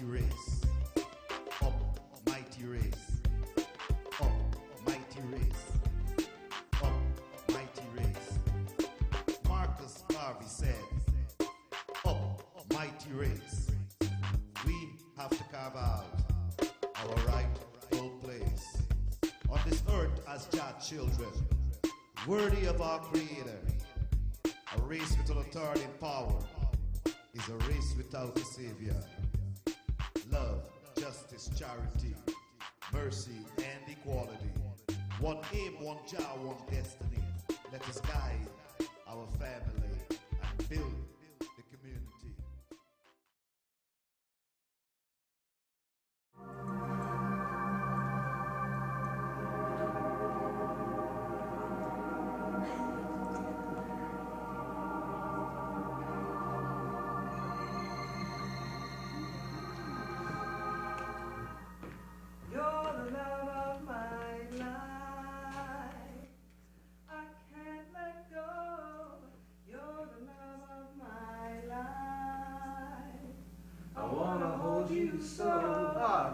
mighty race. Up, mighty race. Up, mighty race. Up, mighty race. Marcus Garvey said, up, mighty race. We have to carve out our rightful place on this earth as God's children, worthy of our Creator. A race without authority and power is a race without a Savior. Love, justice, charity, mercy, and equality. One aim, one job, one destiny. Let us guide our family and build the community.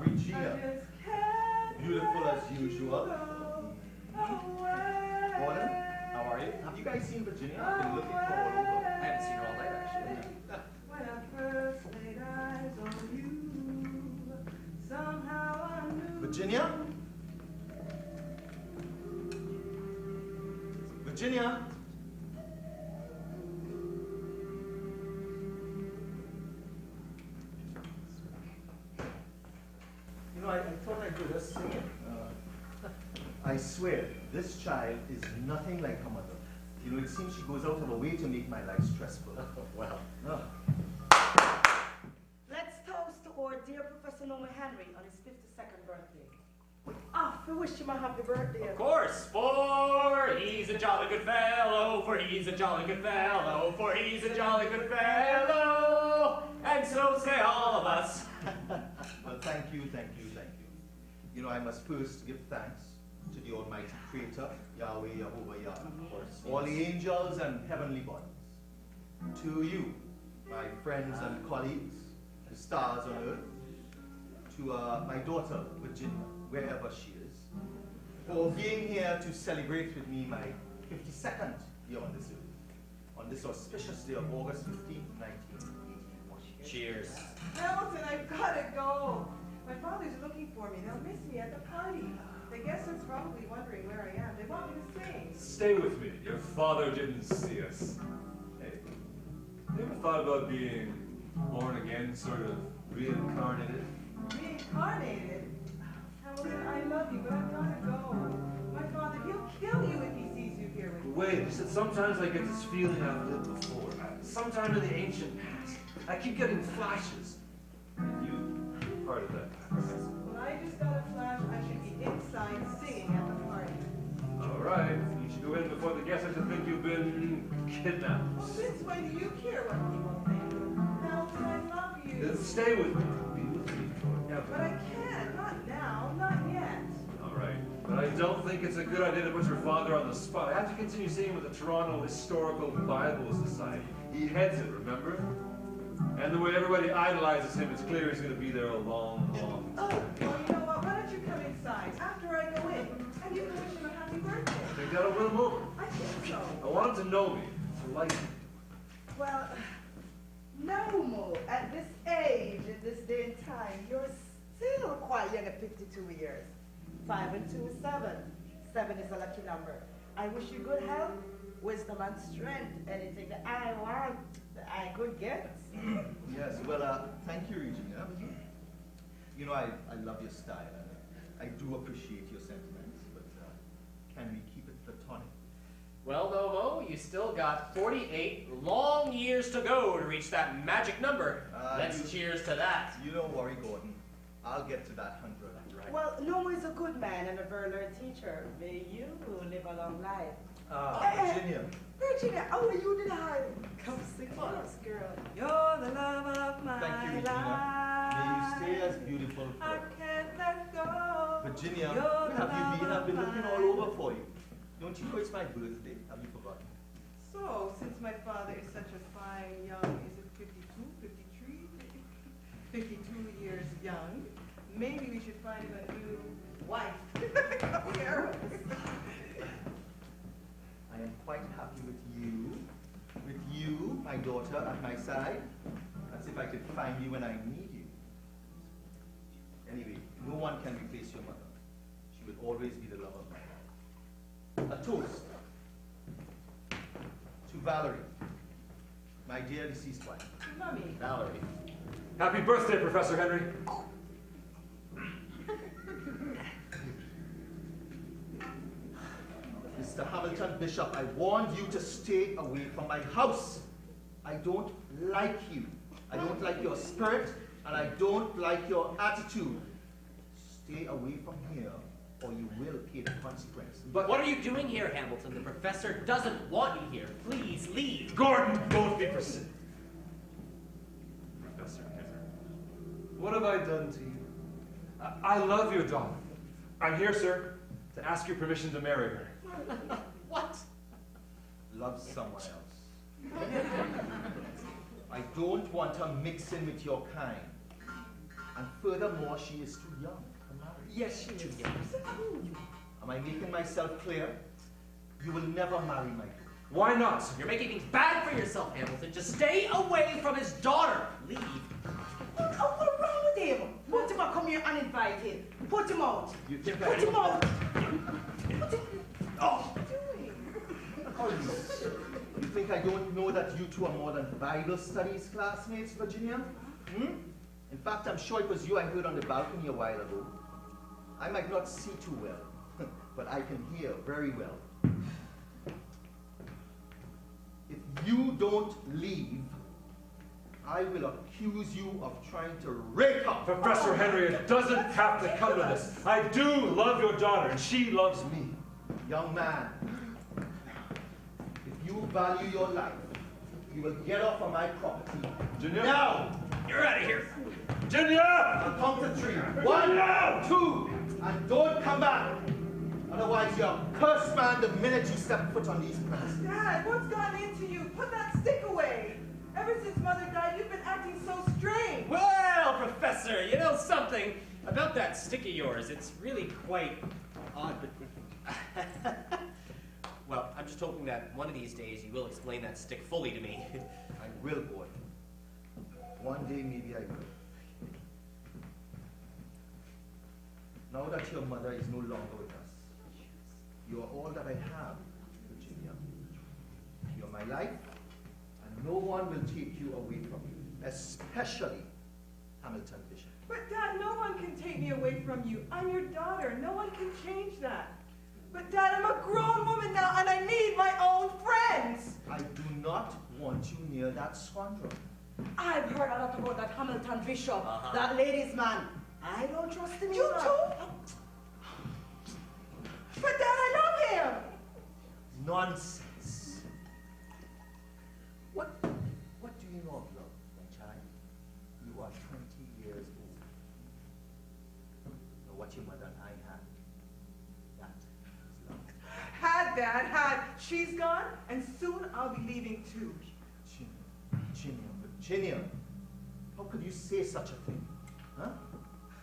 Regina. Beautiful as usual. Gordon, how are you? Have you guys seen Virginia? I've been looking for her all over. I haven't seen her all night, actually. When I first laid eyes on you, somehow I knew. Virginia? Virginia? You know, I thought I could just sing it. I swear, this child is nothing like her mother. You know, it seems she goes out of her way to make my life stressful. Well. Oh. Let's toast to our dear Professor Norman Henry on his 52nd birthday. We wish him a happy birthday. Of course, for he's a jolly good fellow, for he's a jolly good fellow, for he's a jolly good fellow, and so say all of us. Well, thank you. You know, I must first give thanks to the Almighty Creator, Yahweh, Yehovah, Yah, all the angels and heavenly bodies. To you, my friends and colleagues, the stars on earth, to my daughter, Virginia, wherever she is, for being here to celebrate with me my 52nd year on this earth, on this auspicious day of August 15, 1981. Cheers. Hamilton, I've got to go. My father's looking for me. They'll miss me at the party. The guests are probably wondering where I am. They want me to stay. Stay with me. Your father didn't see us. Hey, you ever thought about being born again, sort of reincarnated? Reincarnated? Hamilton, I love you, but I've got to go. My father, he'll kill you if he sees you here with me. Wait, you said sometimes I get this feeling I've lived before. Sometime in the ancient past. I keep getting flashes. And you, part of that past. When I just got a flash, I should be inside singing at the party. All right, you should go in before the guests actually think you've been kidnapped. Well, since when do you care what people think? Hamilton, I love you. Then stay with me. Be with me forever. But I can't. Not now. Not yet. All right, but I don't think it's a good idea to put your father on the spot. I have to continue singing with the Toronto Historical Bible Society. He heads it, remember? And the way everybody idolizes him, it's clear he's going to be there a long, long Oh, time. well, you know what? Why don't you come inside after I go in, and you can wish him a happy birthday? I think that'll win him over. I think so. I want him to know me, to like me. Well, no, Mo. At this age, in this day and time, you're still quite young at 52 years. 5 and 2 is 7. 7 is a lucky number. I wish you good health, wisdom, and strength. Anything that I want, that I could get. Yes, well, thank you, Regina. You know, I love your style. I do appreciate your sentiments, but can we keep it platonic? Well, Momo, you still got 48 long years to go to reach that magic number. Let's cheers to that. You don't worry, Gordon. I'll get to that 100. Right. Well, Nomo is a good man and a very learned teacher. May you live a long life. Virginia. Virginia, oh, you did hide. Come sing for us, girl. You're the love of my Thank you, Regina. life. May you stay as beautiful I forever. can't let go. Virginia, You're where the have you been? love I've been of looking my all over for you. Don't you know it's my birthday? Have you forgotten? So, since my father is such a fine young, is it 52, 53, 52 years young. Maybe we should find him a new wife. Come here. I am quite happy with you, my daughter, at my side. As if I could find you when I need you. Anyway, no one can replace your mother. She will always be the love of my life. A toast to Valerie, my dear deceased wife. Mommy. Valerie. Happy birthday, Professor Henry. Mr. Hamilton Bishop, I warned you to stay away from my house. I don't like you. I don't like your spirit, and I don't like your attitude. Stay away from here, or you will pay the consequence. But what are you doing here, Hamilton? The professor doesn't want you here. Please leave. Gordon, don't be persistent. Professor Henry, what have I done to you? I love your daughter. I'm here, sir, to ask your permission to marry her. What? Love someone else. I don't want her mixing with your kind. And furthermore, she is too young to marry. Yes, she is. Am I making myself clear? You will never marry my daughter. Why not? You're making things bad for yourself, Hamilton. Just stay away from his daughter. Leave. What's wrong with him? Put him out, come here uninvited. Put him out. You think Put him out. Oh! You think I don't know that you two are more than Bible studies classmates, Virginia? In fact, I'm sure it was you I heard on the balcony a while ago. I might not see too well, but I can hear very well. If you don't leave, I will accuse you of trying to rape up. Professor Henry, it doesn't have to come to this. I do love your daughter, and she loves me. Young man, if you value your life, you will get off of my property. Virginia? Now! You're out of here. Virginia! I'll count to 3. 1, 2, and don't come back. Otherwise, you're a cursed man the minute you step foot on these premises. Dad, what's gone into you? Put that stick away. Ever since Mother died, you've been acting so strange. Well, Professor, you know something about that stick of yours. It's really quite odd, but... Well, I'm just hoping that one of these days you will explain that stick fully to me. I will, boy. One day, maybe I will. Now that your mother is no longer with us, you are all that I have, Virginia. You're my life, and no one will take you away from me, especially Hamilton Bishop. But Dad, no one can take me away from you. I'm your daughter. No one can change that. But Dad, I'm a grown woman now, and I need my own friends. I do not want you near that scoundrel. I've heard a lot about that Hamilton Bishop, that ladies' man. I don't trust him. You either. too? But Dad, I love him. Nonsense. What do you know of love, my child? You are 20 years old. Know what your mother and I had? That is love. Had, Dad, had. She's gone, and soon I'll be leaving too. Virginia, how could you say such a thing? Huh?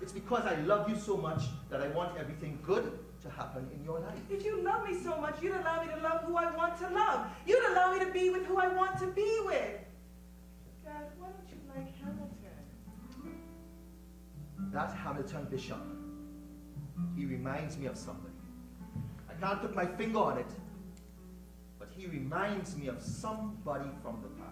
It's because I love you so much that I want everything good to happen in your life. If you love me so much, you'd allow me to love who I want to love. You'd allow me to be with who I want to be with. Dad, why don't you like Hamilton? That Hamilton Bishop, he reminds me of somebody. I can't put my finger on it, but he reminds me of somebody from the past.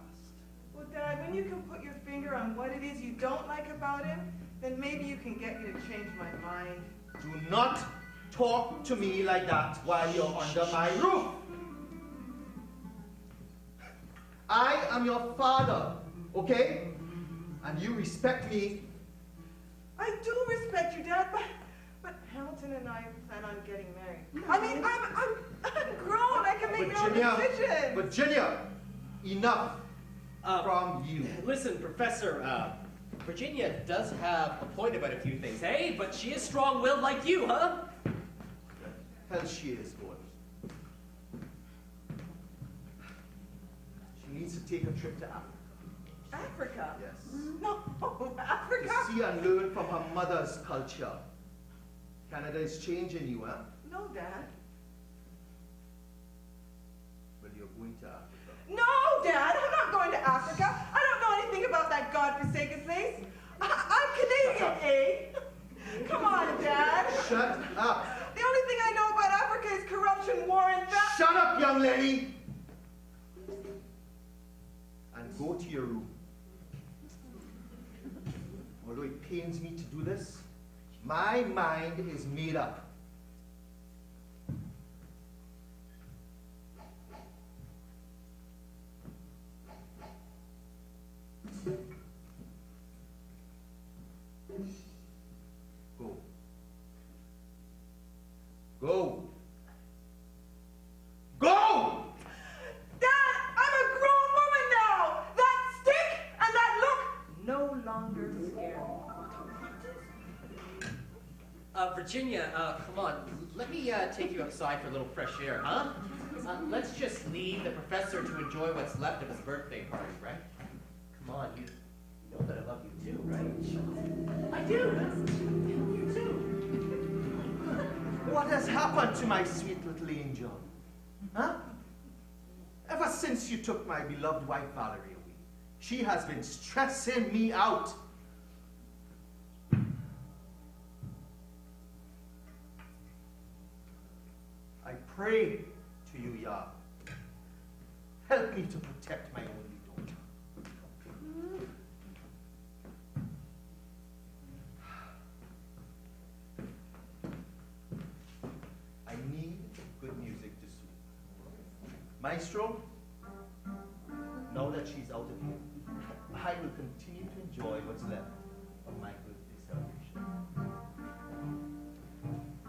Well, Dad, when you can put your finger on what it is you don't like about him, then maybe you can get me to change my mind. Do not talk to me like that while you're under my roof. I am your father, okay? And you respect me. I do respect you, Dad, but Hamilton and I plan on getting married. I mean, I'm grown. I can make my own decisions. Virginia, enough from you. Listen, Professor, Virginia does have a point about a few things, hey? But she is strong-willed like you, huh? Hell she is, boy. She needs to take a trip to Africa. Africa? Yes. No, Africa? To see and learn from her mother's culture. Canada is changing you, huh? No, Dad. Well, you're going to Africa. No, Dad, I'm not going to Africa. I don't know anything about that godforsaken place. I'm Canadian, eh? Come on, Dad. Shut up. The only thing I know about Africa is corruption, war, and theft. Shut up, young lady. And go to your room. Although it pains me to do this, my mind is made up. Go. Go. Go! Dad, I'm a grown woman now. That stick and that look no longer scare me. Virginia, come on. Let me take you outside for a little fresh air, huh? Let's just leave the professor to enjoy what's left of his birthday party, right? Come on, you know that I love you too, right? I do. You too. What has happened to my sweet little angel? Huh? Ever since you took my beloved wife Valerie away, she has been stressing me out. I pray to you, Yah. Help me to protect my only daughter. I need good music to suit. Maestro, now that she's out of here, I will continue to enjoy what's left of my birthday celebration.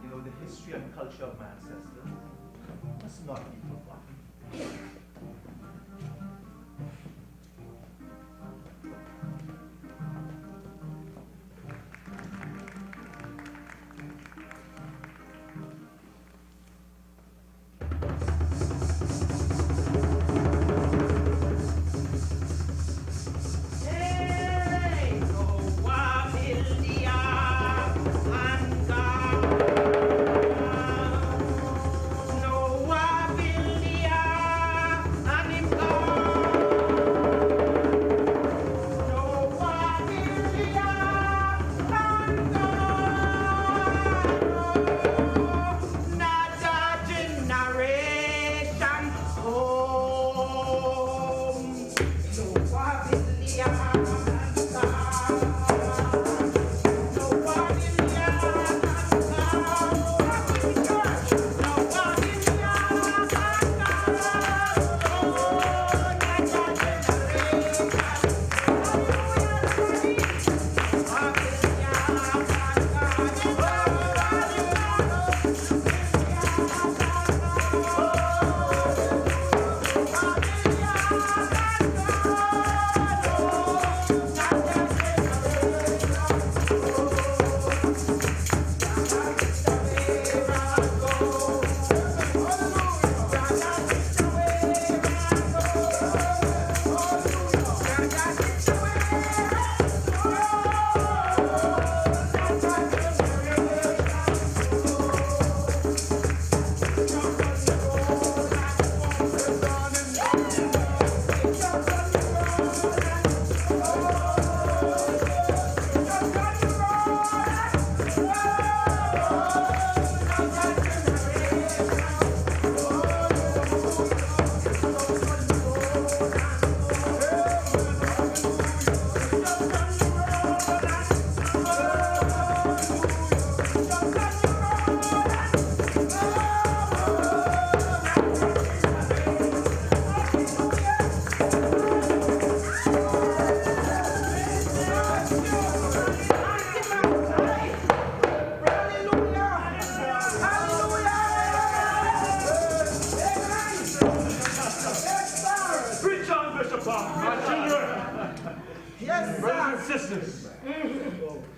You know, the history and culture of my ancestors must not be forgotten.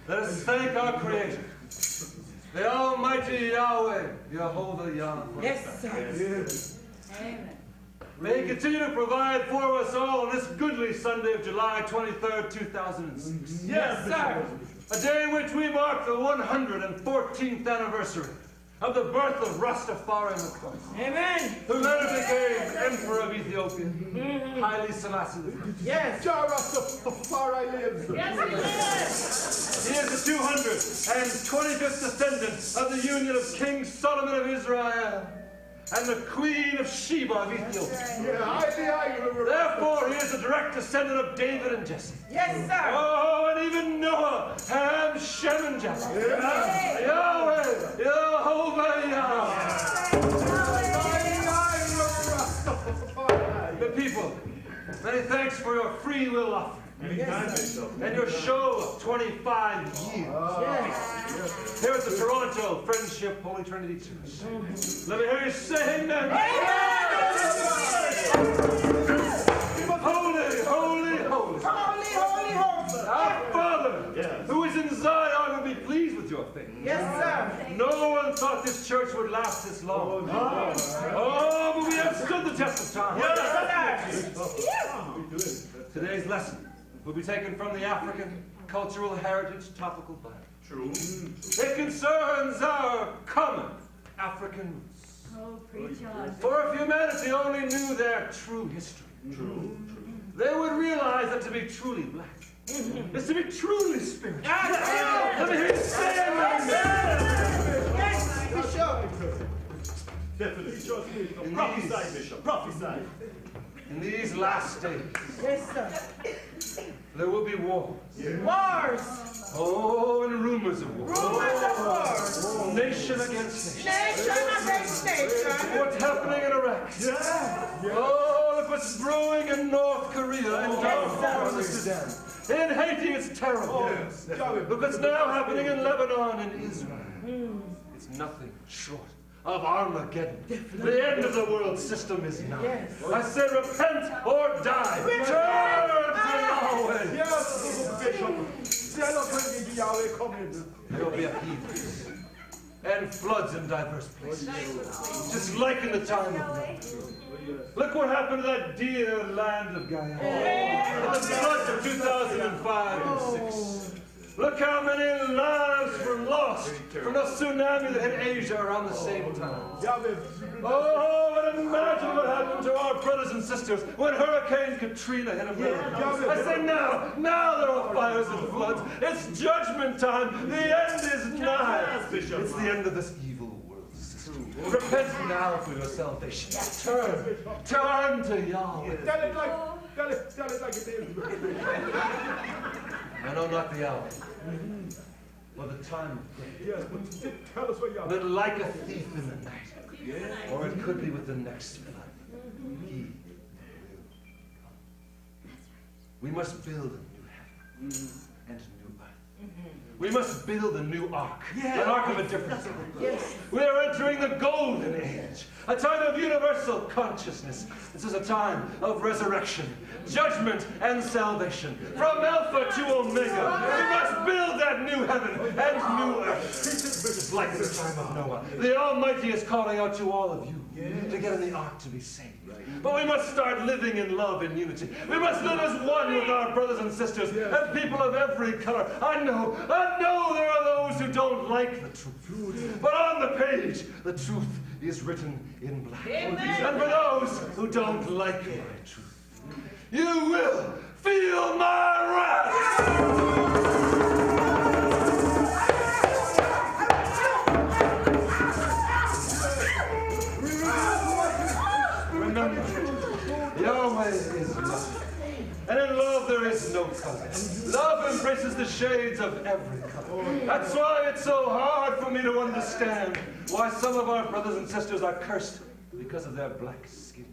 Let us thank our Creator, the Almighty Yahweh, Yehovah Yahweh. Yes, sir. Amen. May He continue to provide for us all on this goodly Sunday of July 23rd, 2006. Yes, sir. A day in which we mark the 114th anniversary of the birth of Rastafari the Christ, Amen. who later became Emperor of Ethiopia, Haile Selassie I. Yes. Rastafari lives. Yes, He is the 225th descendant of the union of King Solomon of Israel and the Queen of Sheba of Ethiopia. Therefore, he is a direct descendant of David and Jesse. Yes, sir. Oh, and even Noah, Ham, Shem, and Japheth. Yahweh, Jehovah, Yahweh. The people, many thanks for your free will offering. And your show of 25 years. Here at the Toronto Friendship Holy Trinity Church. Let me hear you say amen. Holy, holy, holy. Holy, holy, holy. Our Father, who is in Zion, will be pleased with your faith. Yes, sir. No one thought this church would last this long. Oh, but we have stood the test of time. Today's lesson will be taken from the African Cultural Heritage Topical Bible. True. It concerns our common African roots. Oh, preach on. For if humanity only knew their true history, they would realize that to be truly black is to be truly spiritual. Let me hear you say amen. Yes, Bishop. Definitely. Prophesy, Bishop. Prophesy. In these last days, Yes, sir. there will be wars. Wars. Oh, and rumors of war. Rumors of wars. Nation against nation. Nation against nation. What's happening in Iraq? Oh, look what's brewing in North Korea and down in Sudan. In Haiti, it's terrible. Look what's now happening in Lebanon and Israel. It's nothing short of Armageddon. The end of the world system is now. I said repent or die. Turn to Yahweh. There will be upheavals and floods in diverse places. Just like in the time of Noah. Look what happened to that dear land of Guyana. In the floods of 2005 and 6. Look how many lives were lost from the tsunami that hit Asia around the same time. Oh, and imagine what happened to our brothers and sisters when Hurricane Katrina hit America. I say now there are fires and floods. It's judgment time. The end is nigh. It's the end of this evil world system. Repent now for your salvation. Turn to Yahweh. Tell it like it is. I know not the hour, or the time of day, Yes, but tell us what you are. but like a thief in the night, or it could be with the next flood. He will come. We must build a new heaven and a new earth. We must build a new ark, an ark of a different kind. We are entering the golden age, a time of universal consciousness. This is a time of resurrection, judgment, and salvation. From Alpha to Omega, we must build that new heaven and new earth. Just like in the time of Noah, the Almighty is calling out to all of you to get in the ark to be saved. But we must start living in love and unity. We must live as one with our brothers and sisters and people of every color. I know there are those who don't like the truth. But on the page, the truth is written in black. And for those who don't like my truth, you will feel my wrath. Remember, Yahweh is love. And in love there is no color. Love embraces the shades of every color. That's why it's so hard for me to understand why some of our brothers and sisters are cursed because of their black skin.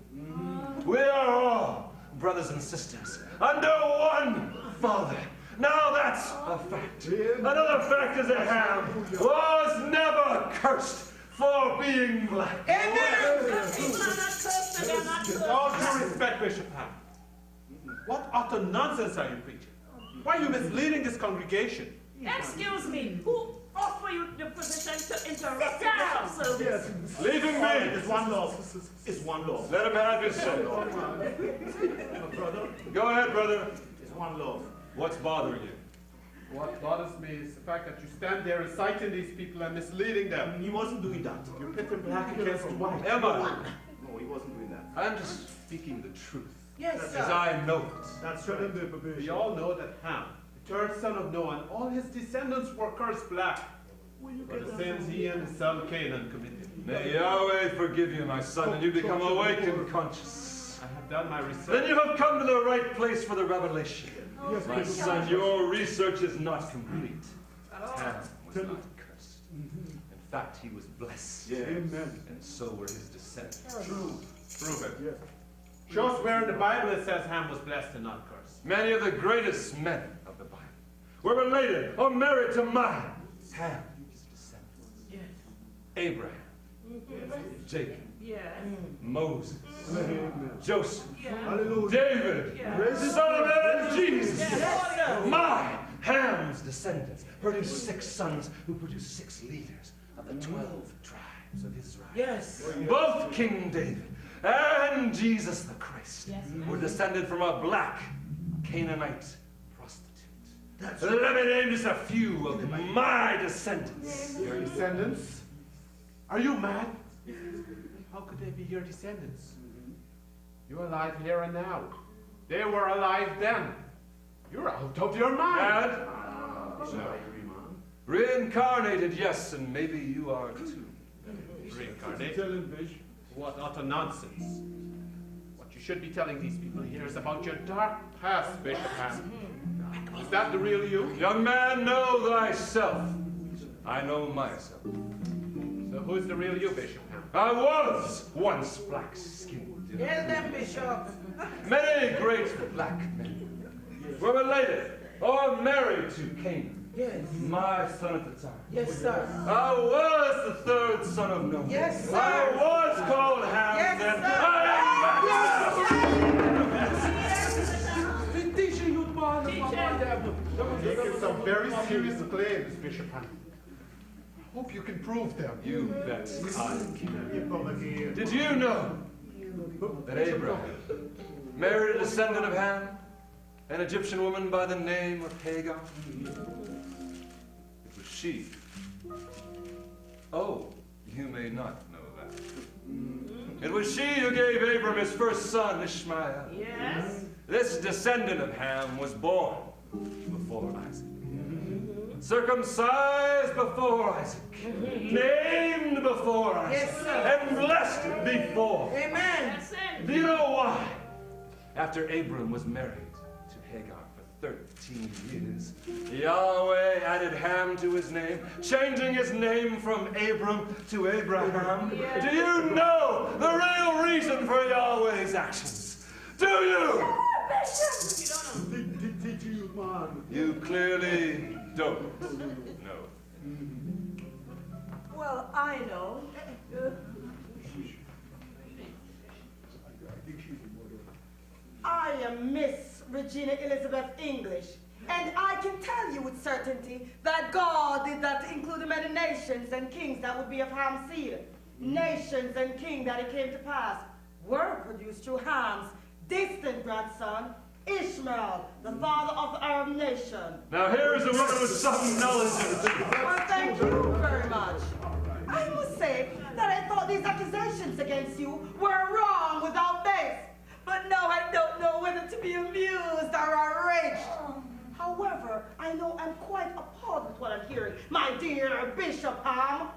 We are all brothers and sisters under one Father. Now that's a fact. Another fact is that Ham was never cursed for being black. All due respect, Bishop Ham, what utter nonsense are you preaching? Why are you misleading this congregation? Excuse me, who offered you the position to interrupt the bishop service? Leave him be. It's one love. It's one love. Let him have his say. Brother, Go ahead, brother. it's one love. What's bothering you? What bothers me is the fact that you stand there inciting these people and misleading them. He wasn't doing that. You're pitting black against white. Am I? No, he wasn't doing that. I'm just speaking the truth. Yes, As I know it. That's right. We all know that Ham, the third son of Noah, and all his descendants were cursed black for the sins he and his son Canaan committed. May Yahweh forgive you, my son, and you become awake and conscious. I have done my research. Then you have come to the right place for the revelation. My son, your research is not complete. Ham was not cursed. In fact, he was blessed. Amen. And so were his descendants. True. Prove it. Show us where in the Bible it says Ham was blessed and not cursed. Many of the greatest men of the Bible were related or married to mine. Ham, his descendants. Abraham, Jacob, Yes. Moses, Joseph, Yeah. David, Yeah. Solomon, and Jesus. Yes. My Ham's descendants produced 6 sons who produced 6 leaders of the 12 tribes of Israel. Yes. Both King David and Jesus the Christ were descended from a black Canaanite prostitute. Let me name just a few of my descendants. Your descendants? Are you mad? How could they be your descendants? You're alive here and now. They were alive then. You're out of your mind. Dad? Reincarnated, yes, and maybe you are too. Reincarnated? What utter nonsense. What you should be telling these people here is about your dark past, Bishop Ham. Is that the real you? Young man, know thyself. I know myself. So who's the real you, Bishop Ham? I was once black-skinned. Tell them, Bishop. Many great black men were related or married to Canaan. Yes. My son at the time. Yes, sir. I was the 3rd son of Noah. Yes, sir. I was called Ham, Yes, and sir. Making some very serious claims, Bishop Ham. Hope you can prove them. You bet I can. Did you know that Abraham married a descendant of Ham, an Egyptian woman by the name of Hagar? It was she. Oh, you may not know that. It was she who gave Abram his first son, Ishmael. Yes. This descendant of Ham was born before Isaac, circumcised before Isaac, named before Isaac, Yes, sir. and blessed before. Amen. That's it. Do you know why? After Abram was married to Hagar for 13 years, Yahweh added Ham to his name, changing his name from Abram to Abraham. Yeah. Do you know the real reason for Yahweh's actions? Do you? You clearly don't know. Well, I know. I am Miss Regina Elizabeth English, and I can tell you with certainty that God did that to include many nations and kings that would be of Ham's seed. Nations and kings that it came to pass were produced through Ham's distant grandson, Ishmael, the father of the Arab nation. Now here is a woman with some knowledge of it. Well, thank you very much. I must say that I thought these accusations against you were wrong without base. But now I don't know whether to be amused or outraged. However, I know I'm quite appalled with what I'm hearing, my dear Bishop Ham.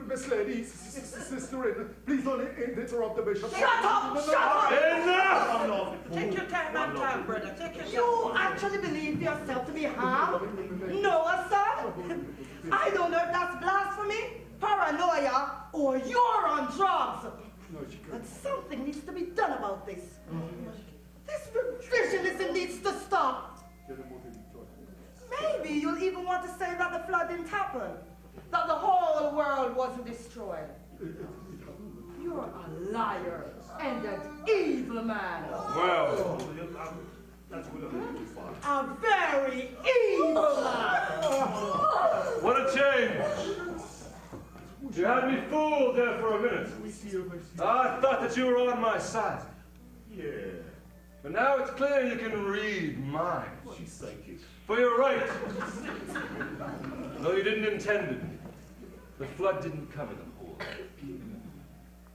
Miss Lady, Sister, please don't interrupt the bishop. Shut up! Shut up! Enough! Take your time and time, brother. Take your time. You actually believe yourself to be Ham? Noah's son? I don't know if that's blasphemy, paranoia, or you're on drugs. But something needs to be done about this. This revisionism needs to stop. Maybe you'll even want to say that the flood didn't happen, that the whole world wasn't destroyed. You're a liar and an evil man. Well, That's what I'm looking for. A very evil man. What a change! You had me fooled there for a minute. I thought that you were on my side. Yeah. But now it's clear you can read minds. She's psychic. For you're right. Though you didn't intend it, the flood didn't cover the whole.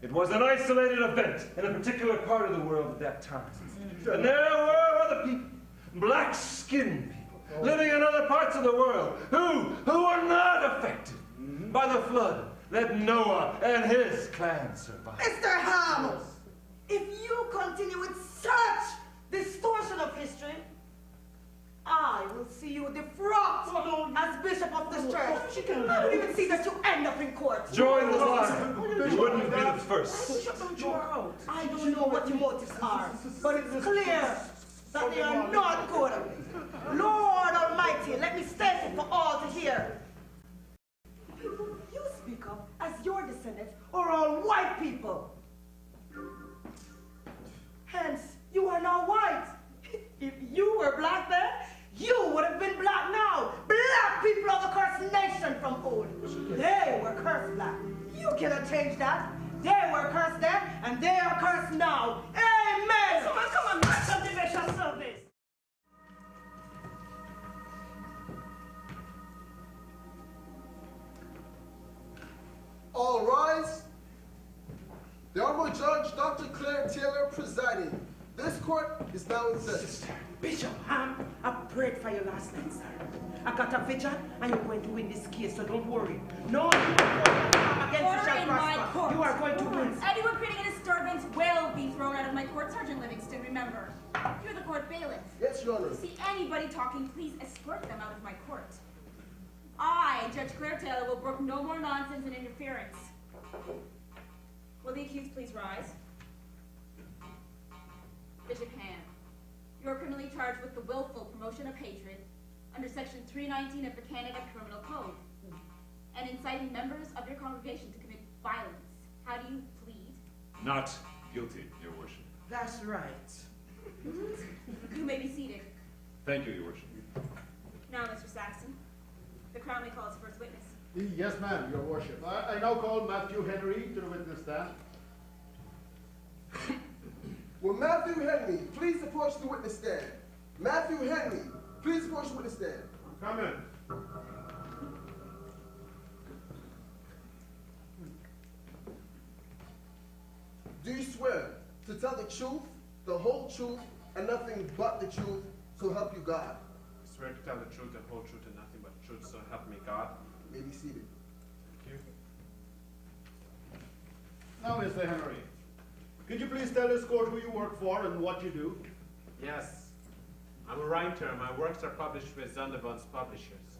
It was an isolated event in a particular part of the world at that time. And there were other people, black-skinned people, living in other parts of the world who were not affected by the flood that Noah and his clan survived. Mr. Ham, if you continue with such distortion of history, I will see you defrocked as bishop of this church. I will even see that you end up in court. Join the line. You wouldn't be the first. I don't know what your motives are, but it's clear that they are not good. Lord Almighty, let me state it for all to hear. People you speak of as your descendants are all white people. Hence, you are now white. If you were black then, you would have been black now. Black people of the cursed nation from old. They were cursed black. You cannot change that. They were cursed then, and they are cursed now. Amen. Come on, let's have division service. All rise. The Honorable Judge Dr. Claire Taylor presiding. This court is now in session. Bishop Ham, I prayed for you last night, sir. I got a vision, and you're going to win this case, so don't worry. No, against you Order shall in my prosper. court. You are going to win. Anyone creating a disturbance will be thrown out of my court. Sergeant Livingston, remember, you're the court bailiff. Yes, Your Honor. If you see anybody talking, please escort them out of my court. I, Judge Claire Taylor, will brook no more nonsense and interference. Will the accused please rise? Bishop Ham, you are criminally charged with the willful promotion of hatred under Section 319 of the Canada Criminal Code and inciting members of your congregation to commit violence. How do you plead? Not guilty, Your Worship. That's right. You may be seated. Thank you, Your Worship. Now, Mr. Saxon, the Crown may call its first witness. Yes, ma'am, Your Worship. I now call Matthew Henry to the witness stand. Will Matthew Henry please approach the witness stand? Matthew Henry, please approach the witness stand. Come in. Do you swear to tell the truth, the whole truth, and nothing but the truth, so help you God? I swear to tell the truth, the whole truth, and nothing but the truth, so help me God. You may be seated. Thank you. Now, Mr. Henry, could you please tell this court who you work for and what you do? Yes. I'm a writer. My works are published with Zondervan's Publishers.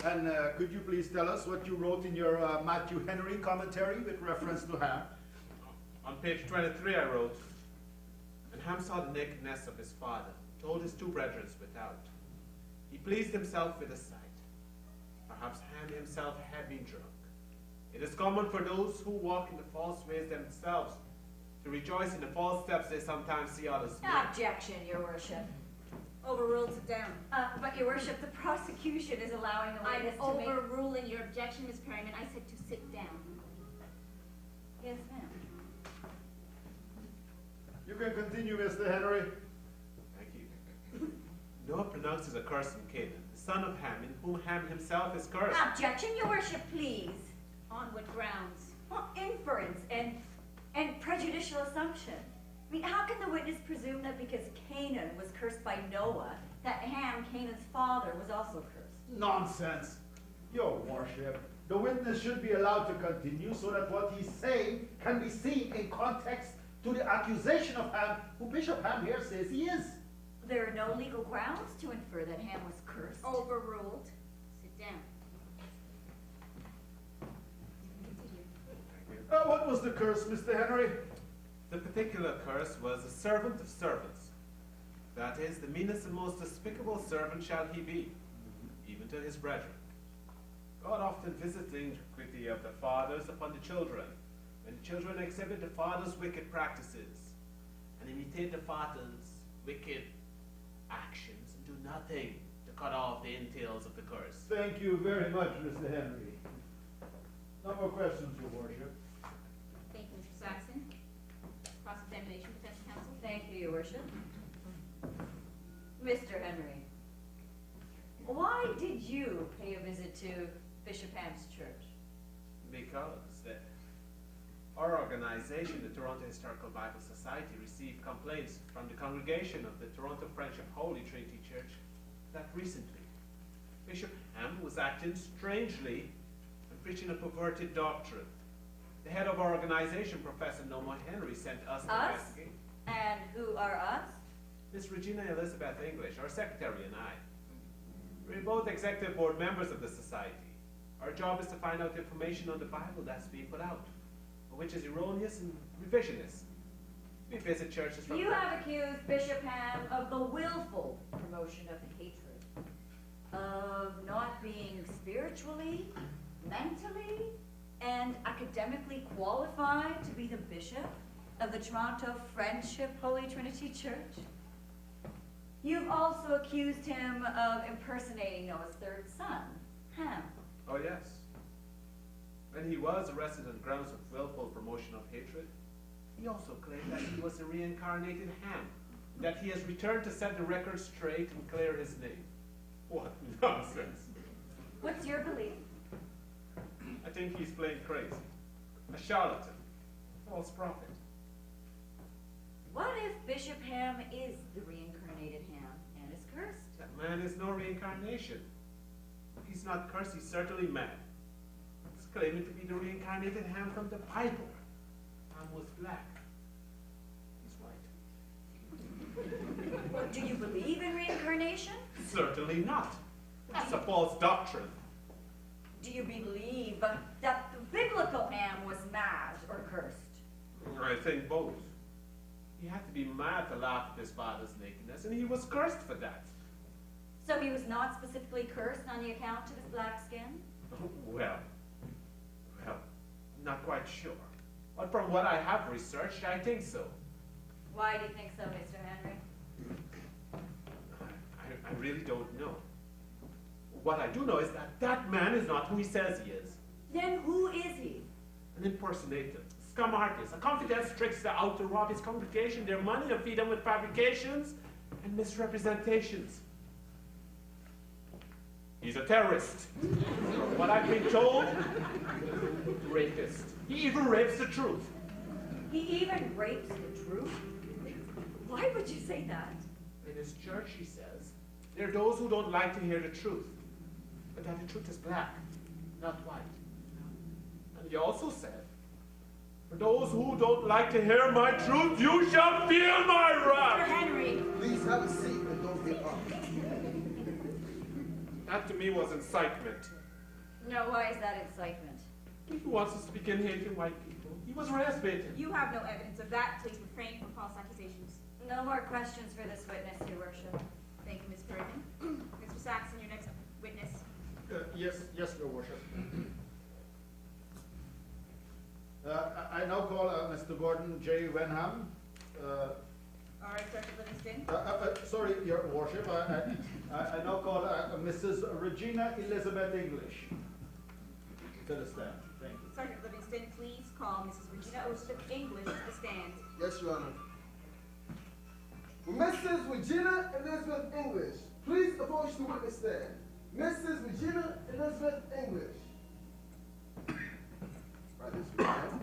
And could you please tell us what you wrote in your Matthew Henry commentary with reference to Ham? On page 23 I wrote, "And Ham saw the nakedness of his father, told his two brethren without. He pleased himself with the sight. Perhaps Ham himself had been drunk. It is common for those who walk in the false ways themselves to rejoice in the false steps they sometimes see others make." Objection, Your Worship. Overruled, sit down. But Your Worship, the prosecution is allowing the I'm witness to make... overruling your objection, Miss Perryman. I said to sit down. Yes, ma'am. You can continue, Mr. Henry. Thank you. Noah pronounces a curse on Canaan, the son of Ham, in whom Ham himself is cursed. Objection, Your Worship, please. On what grounds? Well, inference and prejudicial assumption. I mean, how can the witness presume that because Canaan was cursed by Noah, that Ham, Canaan's father, was also cursed? Nonsense. Your Worship, the witness should be allowed to continue so that what he's saying can be seen in context to the accusation of Ham, who Bishop Ham here says he is. There are no legal grounds to infer that Ham was cursed. Overruled. Sit down. What was the curse, Mr. Henry? The particular curse was a servant of servants. That is, the meanest and most despicable servant shall he be, even to his brethren. God often visits the iniquity of the fathers upon the children, when the children exhibit the father's wicked practices, and imitate the father's wicked actions and do nothing to cut off the entails of the curse. Thank you very much, Mr. Henry. No more questions, Your Worship. Thank you, Mr. Saxon. Cross-examination, defense counsel. Thank you, Your Worship. Mr. Henry, why did you pay a visit to Bishop Ham's church? Because our organization, the Toronto Historical Bible Society, received complaints from the congregation of the Toronto Friendship Holy Trinity Church that recently Bishop Ham was acting strangely and preaching a perverted doctrine. The head of our organization, Professor Noma Henry, sent us to Us? investigate. And who are us? Miss Regina Elizabeth English, our secretary, and I. We're both executive board members of the society. Our job is to find out information on the Bible that's being put out, which is erroneous and revisionist. We visit churches from... You have accused Bishop Ham of the willful promotion of hatred, of not being spiritually, mentally, and academically qualified to be the bishop of the Toronto Friendship Holy Trinity Church. You've also accused him of impersonating Noah's third son, Ham. Oh, yes. When he was arrested on grounds of willful promotion of hatred, he also claimed that he was a reincarnated Ham, that he has returned to set the record straight and clear his name. What nonsense. What's your belief? I think he's playing crazy. A charlatan. A false prophet. What if Bishop Ham is the reincarnated Ham and is cursed? That man is no reincarnation. If he's not cursed, he's certainly mad. He's claiming to be the reincarnated Ham from the Bible. Ham was black. He's white. Do you believe in reincarnation? Certainly not. That's a false doctrine. Do you believe that the biblical Ham was mad or cursed? I think both. He had to be mad to laugh at his father's nakedness, and he was cursed for that. So he was not specifically cursed on the account of his black skin? Well, not quite sure. But from what I have researched, I think so. Why do you think so, Mr. Henry? I really don't know. What I do know is that that man is not who he says he is. Then who is he? An impersonator, scum artist, a confidence trickster out to rob his congregation, their money, and feed them with fabrications and misrepresentations. He's a terrorist. What I've been told, rapist. He even rapes the truth. He even rapes the truth? Why would you say that? In his church, he says, there are those who don't like to hear the truth, but that the truth is black, not white. And he also said, for those who don't like to hear my truth, you shall feel my Mr. wrath. Henry. Please have a seat and don't get up. That to me was incitement. No, why is that incitement? He wants us to begin hating white people. He was race baiting. You have no evidence of that. Please refrain from false accusations. No more questions for this witness, Your Worship. Thank you, Ms. Bergen. Mr. Saxon, your next witness. Yes, Your Worship. I now call Mr. Gordon J. Wenham. All right, Sergeant Livingston. Sorry, Your Worship. I now call Mrs. Regina Elizabeth English. To the stand. Thank you. Sergeant Livingston, please call Mrs. Regina Elizabeth English to the stand. Yes, Your Honor. Mrs. Regina Elizabeth English, please approach the witness stand. Mrs. Regina Elizabeth English. Right, Mr. Regina.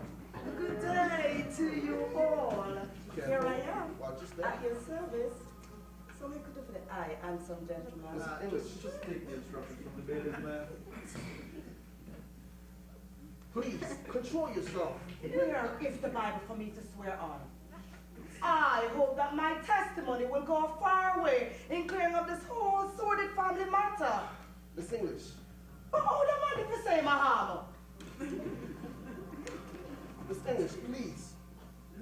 Good day to you all. Here I am, Watch your step. at your service. So we could do for the eye and some gentlemen. Mrs. English. Just take the instructions from the bailiff, man. Please, control yourself. Where is the Bible for me to swear on? I hope that my testimony will go a far way in clearing up this whole sordid family matter. Miss English. But how the man if you say my hammer? Miss English, please.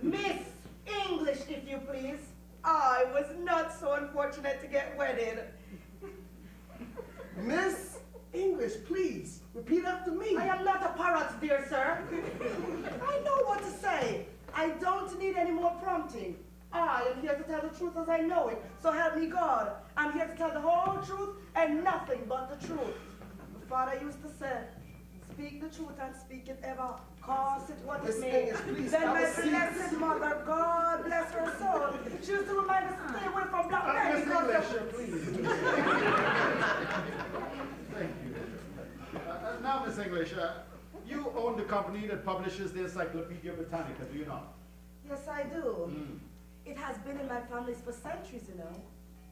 Miss English, if you please. I was not so unfortunate to get wedded. Miss English, please. Repeat after me. I am not a parrot, dear sir. I know what to say. I don't need any more prompting. I am here to tell the truth as I know it. So help me God. I'm here to tell the whole truth and nothing but the truth. The Father used to say, speak the truth and speak it ever. Cause it what it Miss may. English, please Then have my a seat. blessed mother, God bless her soul, she used to remind us to stay away from black men Miss because English, of- please. Thank you. Now, Miss English, you own the company that publishes the Encyclopedia Britannica, do you not? Yes, I do. It has been in my families for centuries, you know.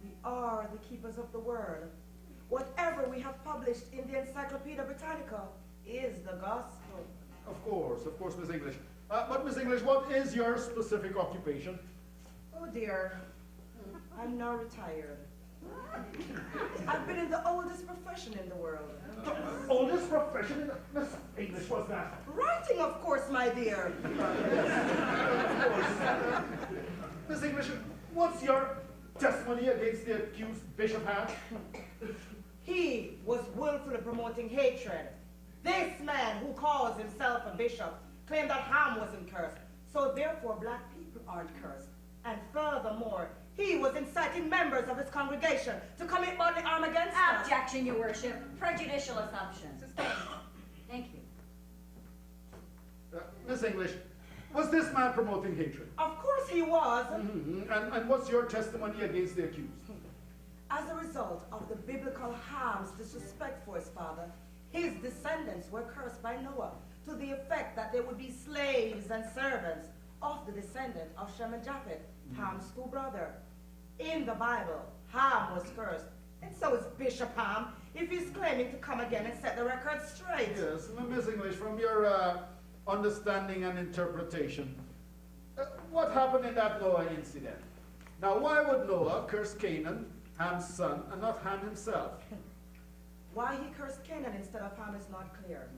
We are the keepers of the word. Whatever we have published in the Encyclopedia Britannica is the gospel. Of course, Miss English. But Miss English, what is your specific occupation? Oh dear, I'm now retired. I've been in the oldest profession in the world. The oldest profession in Miss English, what's that? Writing, of course, my dear. Miss English, what's your testimony against the accused Bishop Ham? He was willfully promoting hatred. This man who calls himself a bishop claimed that Ham wasn't cursed, so therefore black people aren't cursed. And furthermore, he was inciting members of his congregation to commit bodily harm against us. Objection, Your Worship. Prejudicial assumption. Thank you. Miss English, was this man promoting hatred? Of course he was. And what's your testimony against the accused? As a result of the biblical Ham's disrespect for his father, his descendants were cursed by Noah to the effect that they would be slaves and servants of the descendant of Shem and Japheth, Ham's two brother. In the Bible, Ham was cursed, and so is Bishop Ham, if he's claiming to come again and set the record straight. Yes, Miss English, from your understanding and interpretation, what happened in that Noah incident? Now, why would Noah curse Canaan, Ham's son, and not Ham himself? Why he cursed Canaan instead of Ham is not clear.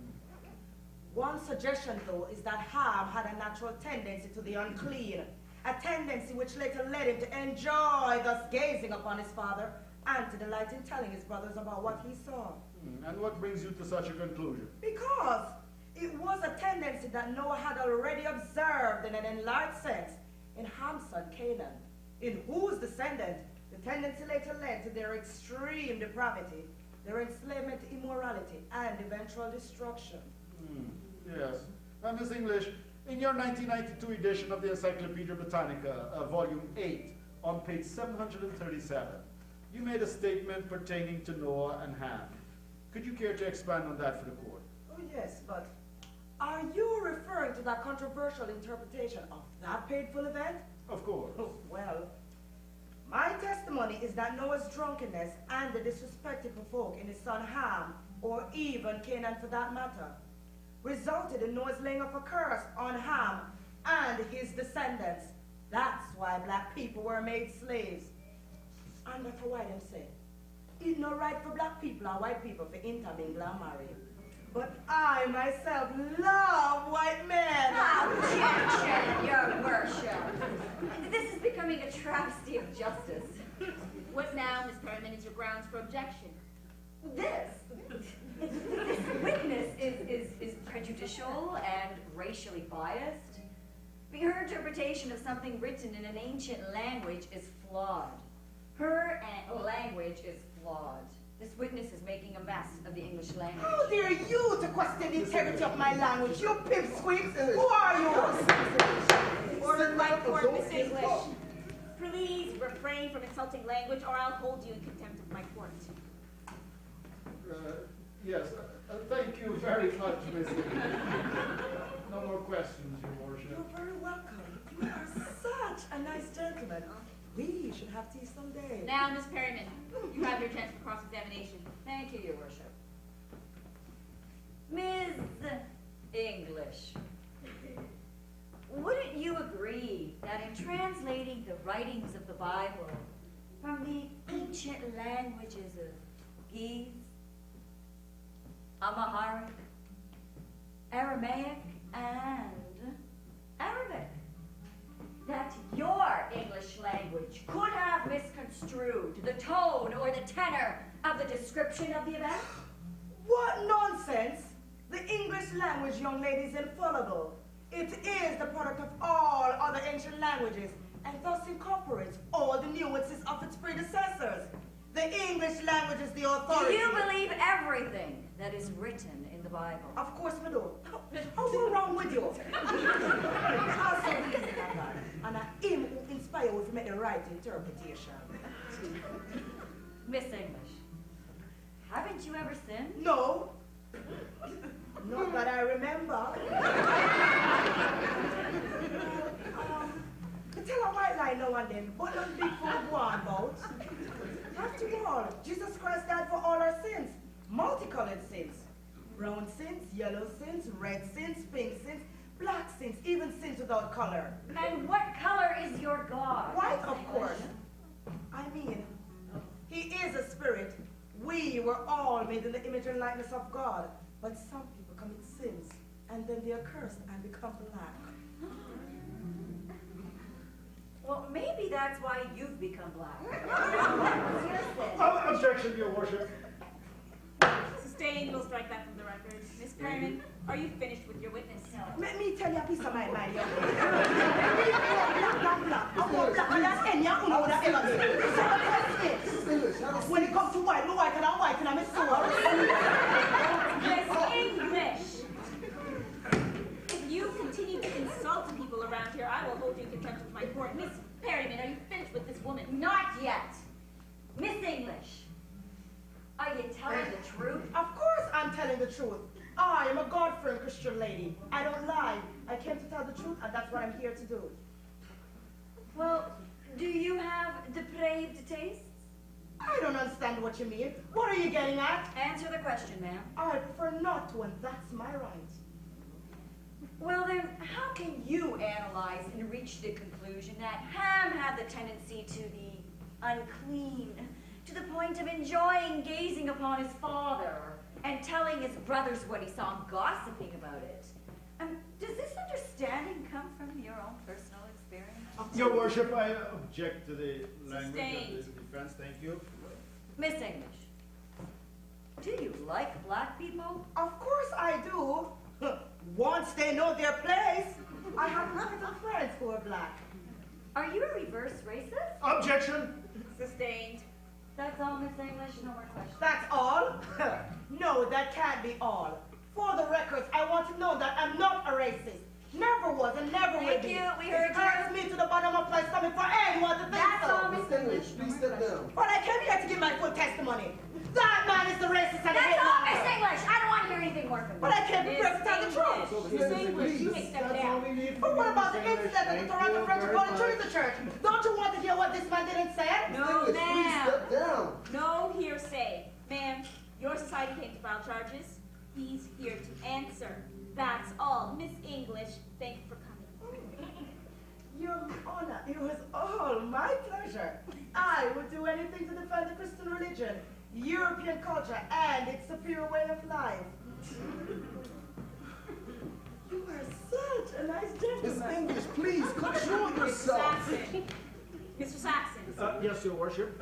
One suggestion, though, is that Ham had a natural tendency to the unclean, a tendency which later led him to enjoy thus gazing upon his father and to delight in telling his brothers about what he saw. And what brings you to such a conclusion? Because it was a tendency that Noah had already observed in an enlarged sense in Ham's son Canaan, in whose descendant the tendency later led to their extreme depravity, their enslavement to immorality, and eventual destruction. Yes. Miss English, in your 1992 edition of the Encyclopedia Britannica, volume 8, on page 737, you made a statement pertaining to Noah and Ham. Could you care to expand on that for the court? Oh yes, but are you referring to that controversial interpretation of that painful event? Of course. Well, my testimony is that Noah's drunkenness and the disrespect he provoked in his son Ham, or even Canaan for that matter, resulted in Noah's laying of a curse on Ham and his descendants. That's why black people were made slaves. And that's why them say, it's no right for black people or white people to intermingle and marry. But I myself love white men. Objection, Your Worship. This is becoming a travesty of justice. What now, Miss Perriman, is your grounds for objection? This witness is prejudicial and racially biased. Her interpretation of something written in an ancient language is flawed. Her language is flawed. This witness is making a mess of the English language. How dare you to question the integrity of my language, you pipsqueaks? Who are you? Order by court, Miss English. Please refrain from insulting language, or I'll hold you in contempt of my court. Yes. Thank you very much, Miss English. No more questions, Your Worship. You're very welcome. You are such a nice gentleman. We should have tea someday. Now, Miss Perriman, you have your chance for cross-examination. Thank you, Your Worship. Ms. English, wouldn't you agree that in translating the writings of the Bible from the ancient languages of Ge'ez, Amharic, Aramaic, and Arabic, that your English language could have misconstrued the tone or the tenor of the description of the event? What nonsense! The English language, young lady, is infallible. It is the product of all other ancient languages, and thus incorporates all the nuances of its predecessors. The English language is the Do authority. you believe everything that is written in the Bible? Of course we do. What's wrong with you? Also, and him who inspire you to make the right interpretation. Miss English, haven't you ever sinned? No. Not that I remember. I tell a white lie now and then, but not big for go on about. After all, Jesus Christ died for all our sins. Multicolored sins. Brown sins, yellow sins, red sins, pink sins, black sins, even sins without color. And what color is your God? White, of course. I mean, he is a spirit. We were all made in the image and likeness of God. But some people commit sins, and then they are cursed and become black. Well, maybe that's why you've become black. Objection, Your Worship. Sustained, we'll strike that from the record. Miss Perryman, are you finished with your witness? Let me tell you a piece of my mind, young lady. Black. I'm more blacker than any of you would have ever seen. Miss English, have a When it seat. comes to white, I'm white and I'm white and I'm a soul. Miss English! If you continue to insult people around here, I will hold you in contempt of my court. Miss Perryman, are you finished with this woman? Not yet. Miss English, are you telling the truth? Of course I'm telling the truth. I am a God-fearing Christian lady. I don't lie. I came to tell the truth, and that's what I'm here to do. Well, do you have depraved tastes? I don't understand what you mean. What are you getting at? Answer the question, ma'am. I prefer not to, and that's my right. Well then, how can you analyze and reach the conclusion that Ham had the tendency to the unclean, to the point of enjoying gazing upon his father and telling his brothers what he saw and gossiping about it? Does this understanding come from your own personal experience? Your Worship, I object to the language Sustained. of the defense. Thank you. Miss English, do you like black people? Of course I do. Once they know their place. I have lots of friends who are black. Are you a reverse racist? Objection. Sustained. That's all, Miss English. No more questions. That's all? No, that can't be all. For the records, I want to know that I'm not a racist. Never was and never will Thank be. you. We heard It hurts you. me to the bottom of my stomach for anyone to think That's so. all, Miss Miss English, please step down. But I came here to give my full testimony. That man is the racist and the That's all, Miss hate English. I don't want to hear anything more from you. But I came prepared to tell the truth. Miss English, you may step down. But what about the incident at the Toronto French Golden Trinity Church? Don't you want to hear what this man didn't say? No, Miss English, please ma'am. step down. No hearsay. Ma'am, your society came to file charges. He's here to answer. That's all. Miss English, thank you for coming. Your Honor, it was all my pleasure. I would do anything to defend the Christian religion, European culture, and its superior way of life. You are such a nice Miss gentleman. English, please control Mr. yourself. Saxon. Mr. Saxon. Yes, Your Worship.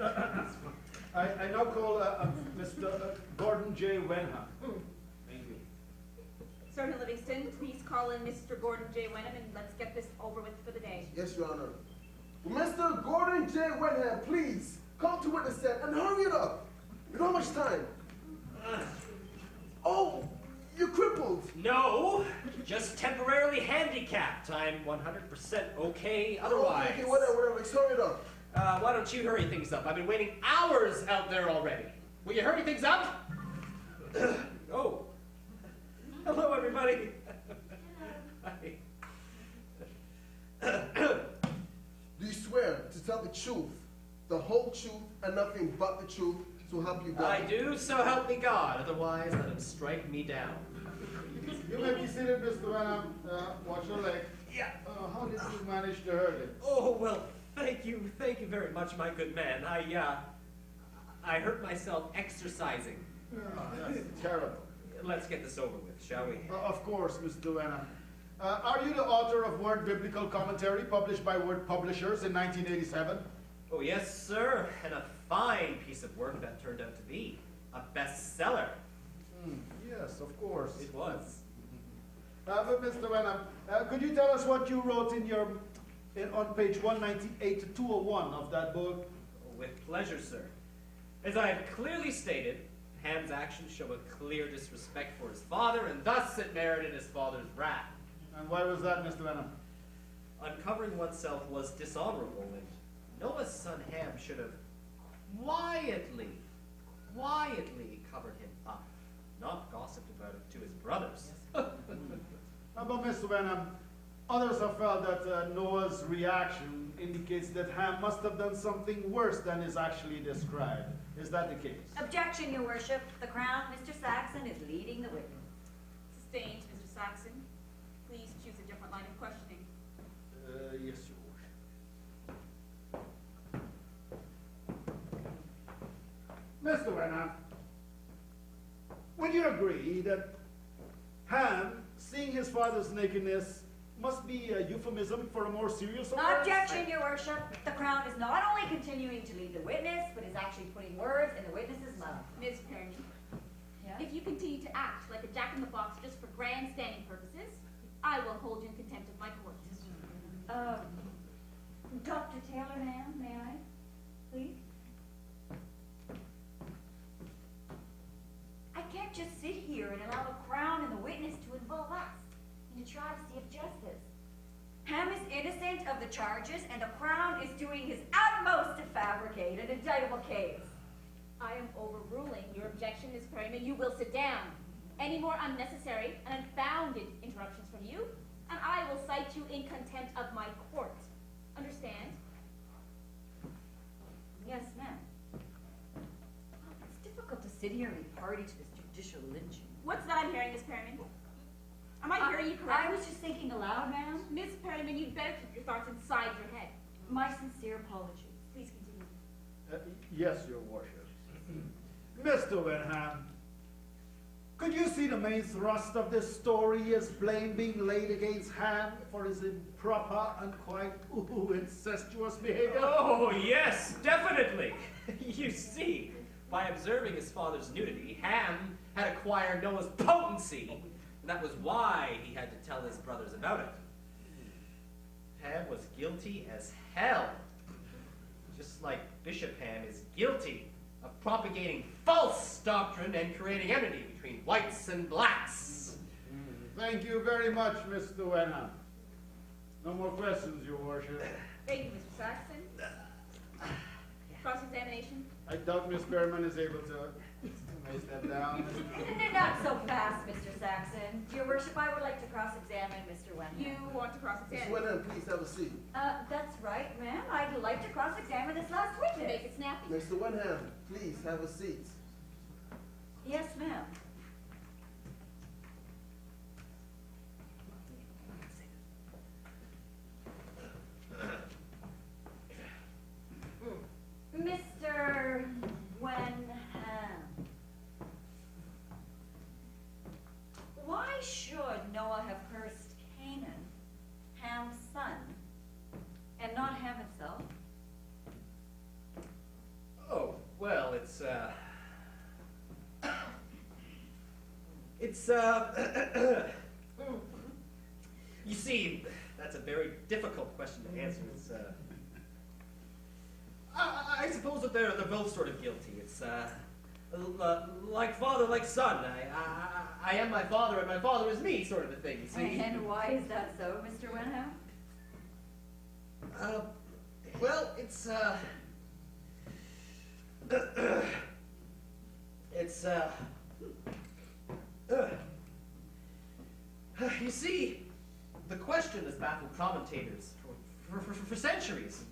I now call Mr. Gordon J. Wenham. Thank you. Sergeant Livingston, please call in Mr. Gordon J. Wenham and let's get this over with for the day. Yes, Your Honor. Mr. Gordon J. Wenham, please come to witness stand and hurry it up. We don't have much time. Oh, you're crippled. No, just temporarily handicapped. I'm 100% okay otherwise. Okay, whatever. Let's hurry it up. Why don't you hurry things up? I've been waiting hours out there already. Will you hurry things up? Oh. Hello, everybody. Hi. Do you swear to tell the truth, the whole truth, and nothing but the truth, so help you God? I do, so help me God. Otherwise, let him strike me down. You may be seated, Mr. Wenham. Watch your leg. Yeah. How did you manage to hurt it? Oh, well, thank you very much, my good man. I hurt myself exercising. That's terrible. Let's get this over with, shall we? Of course, Mr. Wenham. Are you the author of Word Biblical Commentary, published by Word Publishers in 1987? Oh, yes, sir. And a fine piece of work that turned out to be. A bestseller. Yes, of course. It was. But Mr. Wenham, could you tell us what you wrote in your on page 198 to 201 of that book. With pleasure, sir. As I have clearly stated, Ham's actions show a clear disrespect for his father, and thus it merited his father's wrath. And why was that, Mr. Wenham? Uncovering oneself was dishonorable, and Noah's son Ham should have quietly covered him up, not gossiped about it to his brothers. How about Mr. Wenham? Others have felt that Noah's reaction indicates that Ham must have done something worse than is actually described. Is that the case? Objection, Your Worship. The Crown, Mr. Saxon, is leading the witness. Sustained, Mr. Saxon. Please choose a different line of questioning. Yes, Your Worship. Mr. Wenham, would you agree that Ham, seeing his father's nakedness, must be a euphemism for a more serious offense? Objection, Your Worship. The Crown is not only continuing to lead the witness, but is actually putting words in the witness's mouth. Ms. Perry, Yeah? if you continue to act like a jack-in-the-box just for grandstanding purposes, I will hold you in contempt of my court. Dr. Taylor, ma'am, may I? Please? I can't just sit here and allow the Crown and the witness to involve us in a travesty of justice. Ham is innocent of the charges, and the Crown is doing his utmost to fabricate an indictable case. I am overruling your objection, Ms. Perryman. You will sit down. Any more unnecessary and unfounded interruptions from you, and I will cite you in contempt of my court. Understand? Yes, ma'am. It's difficult to sit here and be party to this judicial lynching. What's that I'm hearing, Ms. Perryman? Am I hearing you correctly? I was just thinking aloud, ma'am. Ms. Perryman, you'd better keep your thoughts inside your head. My sincere apologies. Please continue. Yes, Your Worship. Mr. Wenham, could you see the main thrust of this story as blame being laid against Ham for his improper and quite incestuous behavior? Oh, yes, definitely. You see, by observing his father's nudity, Ham had acquired Noah's potency, and that was why he had to tell his brothers about it. Ham was guilty as hell, just like Bishop Ham is guilty of propagating false doctrine and creating enmity between whites and blacks. Thank you very much, Mr. Wenham. No more questions, Your Worship. Thank you, Mr. Saxon. Cross-examination? I doubt Miss Berman is able to. May I step down? Not so fast, Mr. Saxon. Your Worship, I would like to cross-examine Mr. Wenham. You want to Miss cross-examine? Wenham, please have a seat. That's right, ma'am. I'd like to cross-examine this last To witness. make it snappy. Mr. Wenham, please have a seat. Yes, ma'am. Mr. Wenham, why should Noah have cursed Canaan, Ham's son, and not Ham himself? Oh, well, you see, that's a very difficult question to answer. I suppose that they're both sort of guilty. It's, like father, like son. I am my father, and my father is me, sort of a thing, you see. And why is that so, Mr. Wenham? Well, you see, the question has baffled commentators for centuries.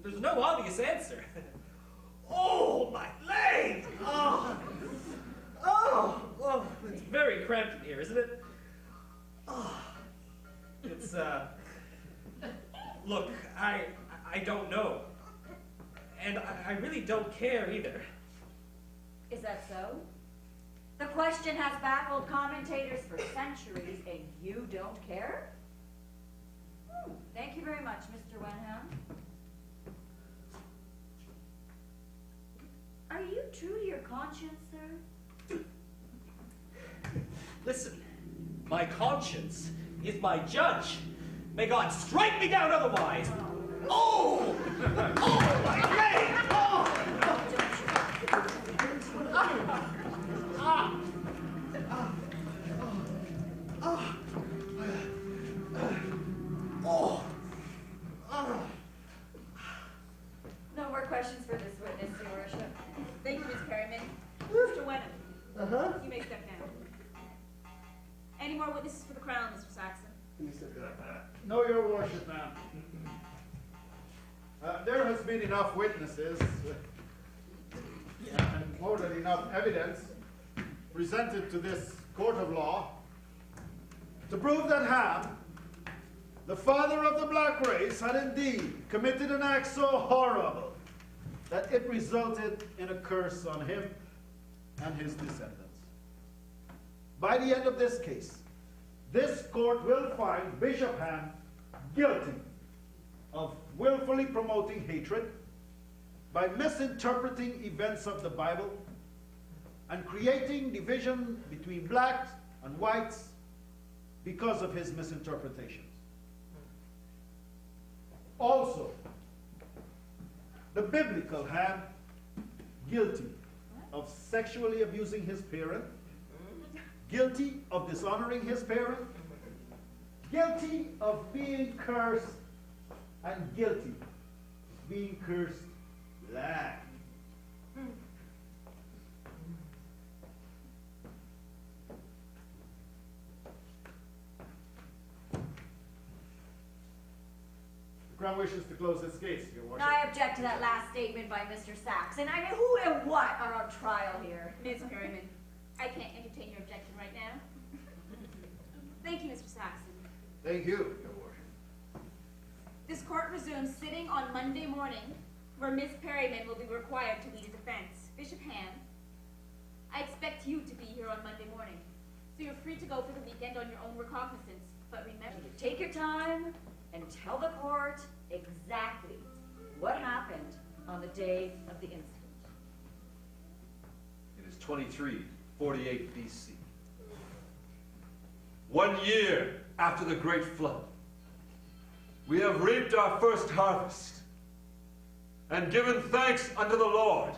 There's no obvious answer. Oh, my leg! Oh, it's very cramped in here, isn't it? Oh, look, I don't know. And I really don't care either. Is that so? The question has baffled commentators for centuries, and you don't care? Thank you very much, Mr. Wenham. Are you true to your conscience, sir? Listen, my conscience is my judge. May God strike me down otherwise. Oh! Oh, my leg! Oh! No more questions for this witness, Your Worship. Thank you, Miss Perryman. Mr. Wenham, Uh-huh. you may step down. Any more witnesses for the Crown, Mr. Saxon? No, Your Worship, ma'am. There has been enough witnesses and more than enough evidence presented to this court of law to prove that Ham, the father of the black race, had indeed committed an act so horrible that it resulted in a curse on him and his descendants. By the end of this case, this court will find Bishop Ham guilty of willfully promoting hatred by misinterpreting events of the Bible and creating division between blacks and whites because of his misinterpretations. Also, the biblical Ham guilty of sexually abusing his parent, guilty of dishonoring his parent, guilty of being cursed, and guilty of being cursed black. The Crown wishes to close this case, Your Worship. I object to that last statement by Mr. Saxon. I mean, who and what are on trial here? Ms. Perryman, I can't entertain your objection right now. Thank you, Mr. Saxon. Thank you, Your Worship. This court resumes sitting on Monday morning, where Miss Perryman will be required to lead a defense. Bishop Ham, I expect you to be here on Monday morning, so you're free to go for the weekend on your own recognizance. But remember, Take your time and tell the court exactly what happened on the day of the incident. It is 2348 BC. 1 year after the Great Flood. We have reaped our first harvest and given thanks unto the Lord.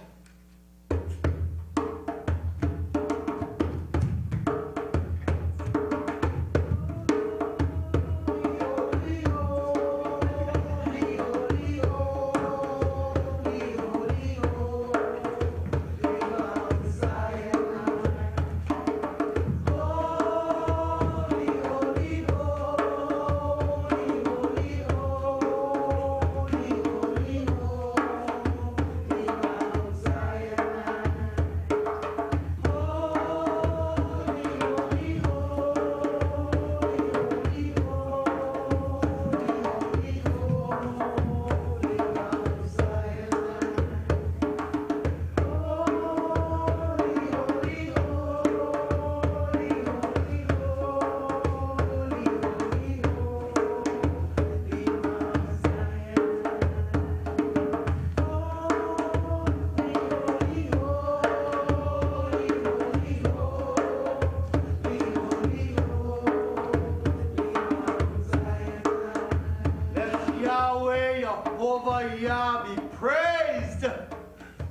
Jehovah Yah be praised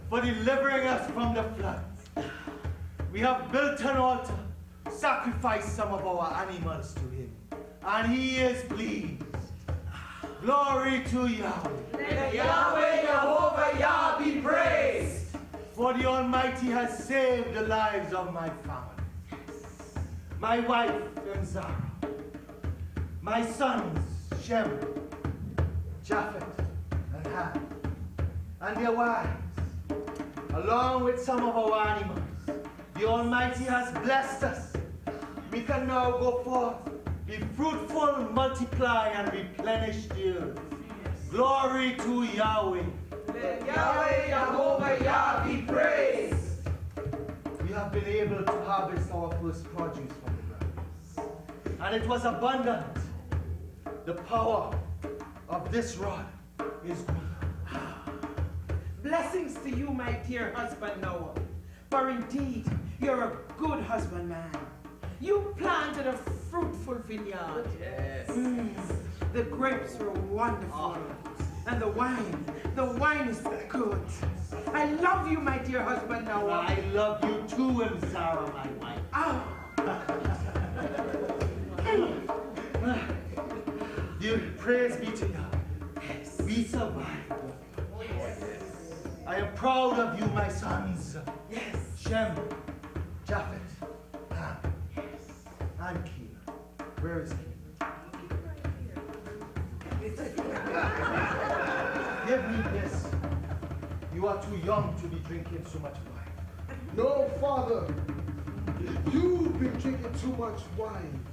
for delivering us from the floods. We have built an altar, sacrificed some of our animals to him, and he is pleased. Glory to Yahweh. Let Yahweh Jehovah Yah be praised. For the Almighty has saved the lives of my family. My wife, Zara. My sons, Shem, Japhet, and Ham. And their wives, along with some of our animals. The Almighty has blessed us. We can now go forth, be fruitful, multiply, and replenish the earth. Glory to Yahweh. Let Yahweh Jehovah Yah be praised. We have been able to harvest our first produce from the ground. And it was abundant. The power of this rod is great. Blessings to you, my dear husband Noah. For indeed, you're a good husbandman. You planted a fruitful vineyard. Yes. The grapes were wonderful. And the wine is good. I love you, my dear husband Noah. I love you too, Zara, my wife. Oh. Dear, praise be to God. We survived. I am proud of you, my sons. Yes. Shem, Japheth, Ham. I'm Keelan. Where is Keelan? Give me this. You are too young to be drinking so much wine. No, Father. You've been drinking too much wine.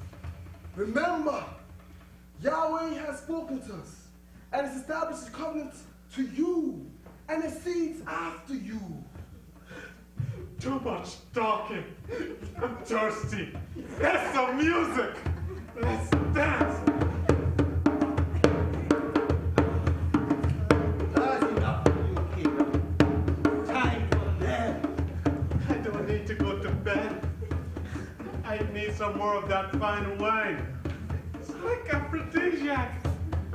Remember, Yahweh has spoken to us and has established his covenant to you and the seeds after you. Too much talking. I'm thirsty. Let's some music. Let's dance. That's enough of you, Keelan. Time for bed. I don't need to go to bed. I need some more of that fine wine. It's like aphrodisiac. I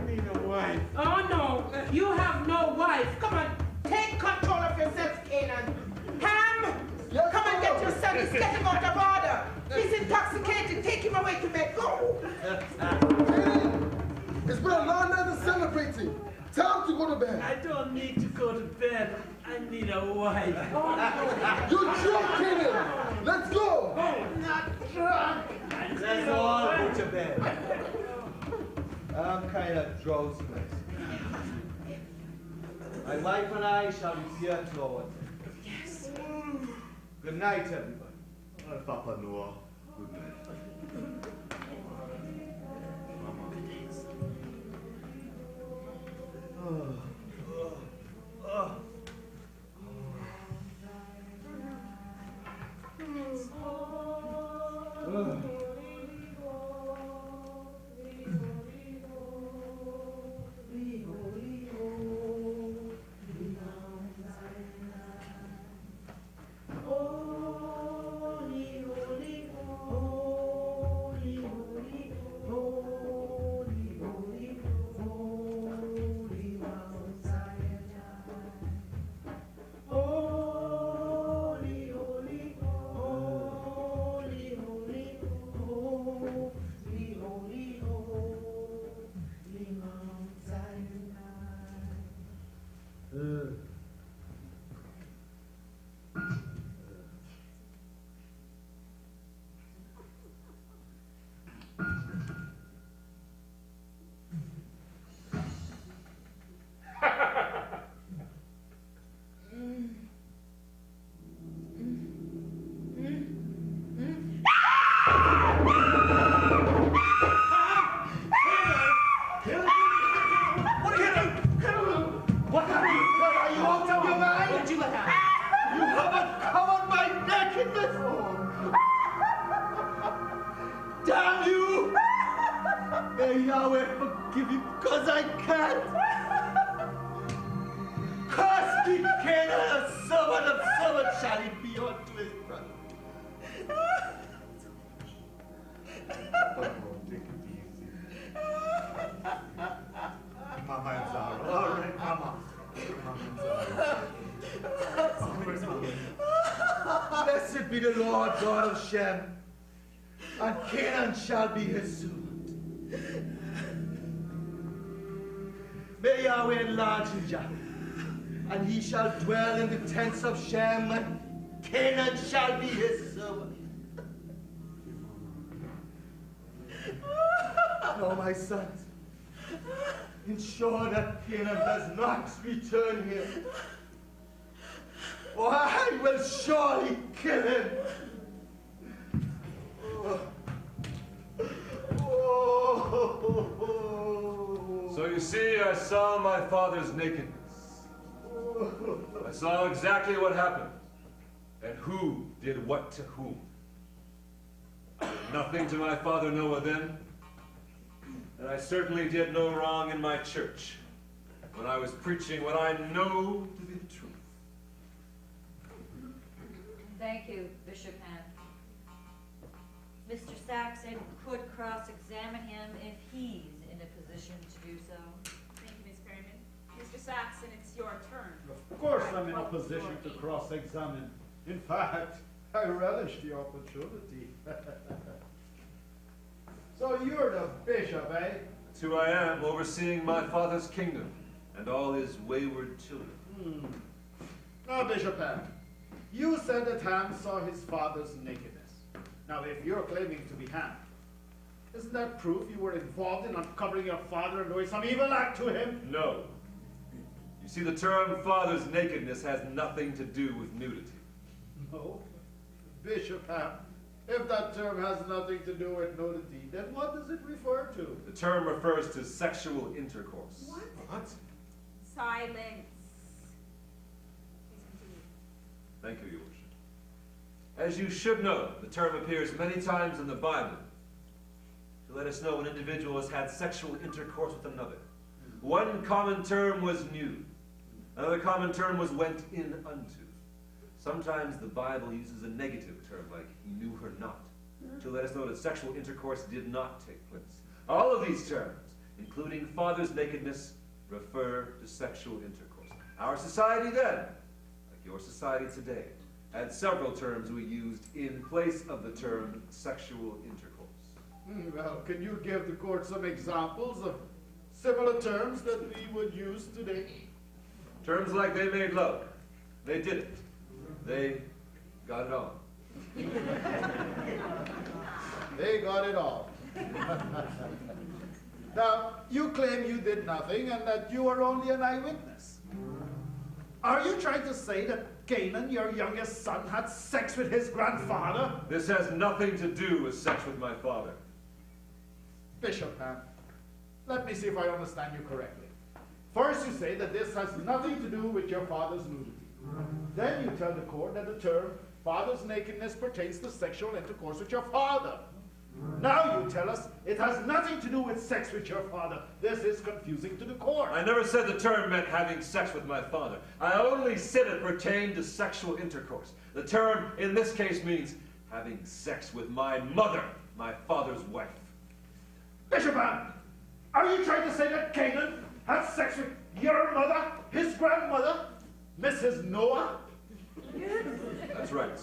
need a wife. Oh no, you have no wife. Come on, take control of yourself, Canaan. Ham, Yes, come and get Father. your son. He's getting out of order. He's intoxicated. Take him away to bed. Go. Canaan, it's been a long night of celebrating. Time to go to bed. I don't need to go to bed. I need a wife. You drunk, Canaan. Let's go. Not drunk. Let's all go to bed. I'm kind of drowsy. My wife and I shall repair to our tent. Yes. Good night, everybody. Papa Noah, good night. What happened? Are you out of your mind? What did you let happen? You haven't covered my nakedness! Damn you! May Yahweh forgive you because I can't! Curse be Canaan, a servant of servants shall he be unto his brother. Mama and Zara. All right, Mama. Blessed be the Lord God of Shem, and Canaan shall be his servant. May Yahweh enlarge his Japheth, and he shall dwell in the tents of Shem, and Canaan shall be his servant. No, my sons, ensure that Canaan does not return here, or I will surely kill him. So you see, I saw my father's nakedness. I saw exactly what happened, and who did what to whom. I did nothing to my father Noah then, and I certainly did no wrong in my church when I was preaching what I know to be the truth. Thank you, Bishop Hand. Mr. Saxon could cross-examine him if he's position to do so? Thank you, Ms. Perryman. Mr. Saxon, it's your turn. Of course I'm in a position to cross-examine. In fact, I relish the opportunity. So you're the bishop, eh? That's who I am, overseeing my father's kingdom and all his wayward children. Now, Bishop Ham, you said that Ham saw his father's nakedness. Now, if you're claiming to be Ham, isn't that proof you were involved in uncovering your father and doing some evil act to him? No. You see, the term father's nakedness has nothing to do with nudity. No. Bishop Ham, if that term has nothing to do with nudity, then what does it refer to? The term refers to sexual intercourse. What? Silence. Please continue. Thank you, Your Worship. As you should know, the term appears many times in the Bible to let us know an individual has had sexual intercourse with another. One common term was nude. Another common term was went in unto. Sometimes the Bible uses a negative term, like he knew her not, to let us know that sexual intercourse did not take place. All of these terms, including father's nakedness, refer to sexual intercourse. Our society then, like your society today, had several terms we used in place of the term sexual intercourse. Well, can you give the court some examples of similar terms that we would use today? Terms like they made love, they did it, they got it on. They got it all. Now, you claim you did nothing and that you were only an eyewitness. Are you trying to say that Canaan, your youngest son, had sex with his grandfather? This has nothing to do with sex with my father. Bishop Ham, let me see if I understand you correctly. First, you say that this has nothing to do with your father's nudity. Then you tell the court that the term father's nakedness pertains to sexual intercourse with your father. Now you tell us it has nothing to do with sex with your father. This is confusing to the court. I never said the term meant having sex with my father. I only said it pertained to sexual intercourse. The term in this case means having sex with my mother, my father's wife. Bishop Ham, are you trying to say that Canaan had sex with your mother, his grandmother, Mrs. Noah? That's right.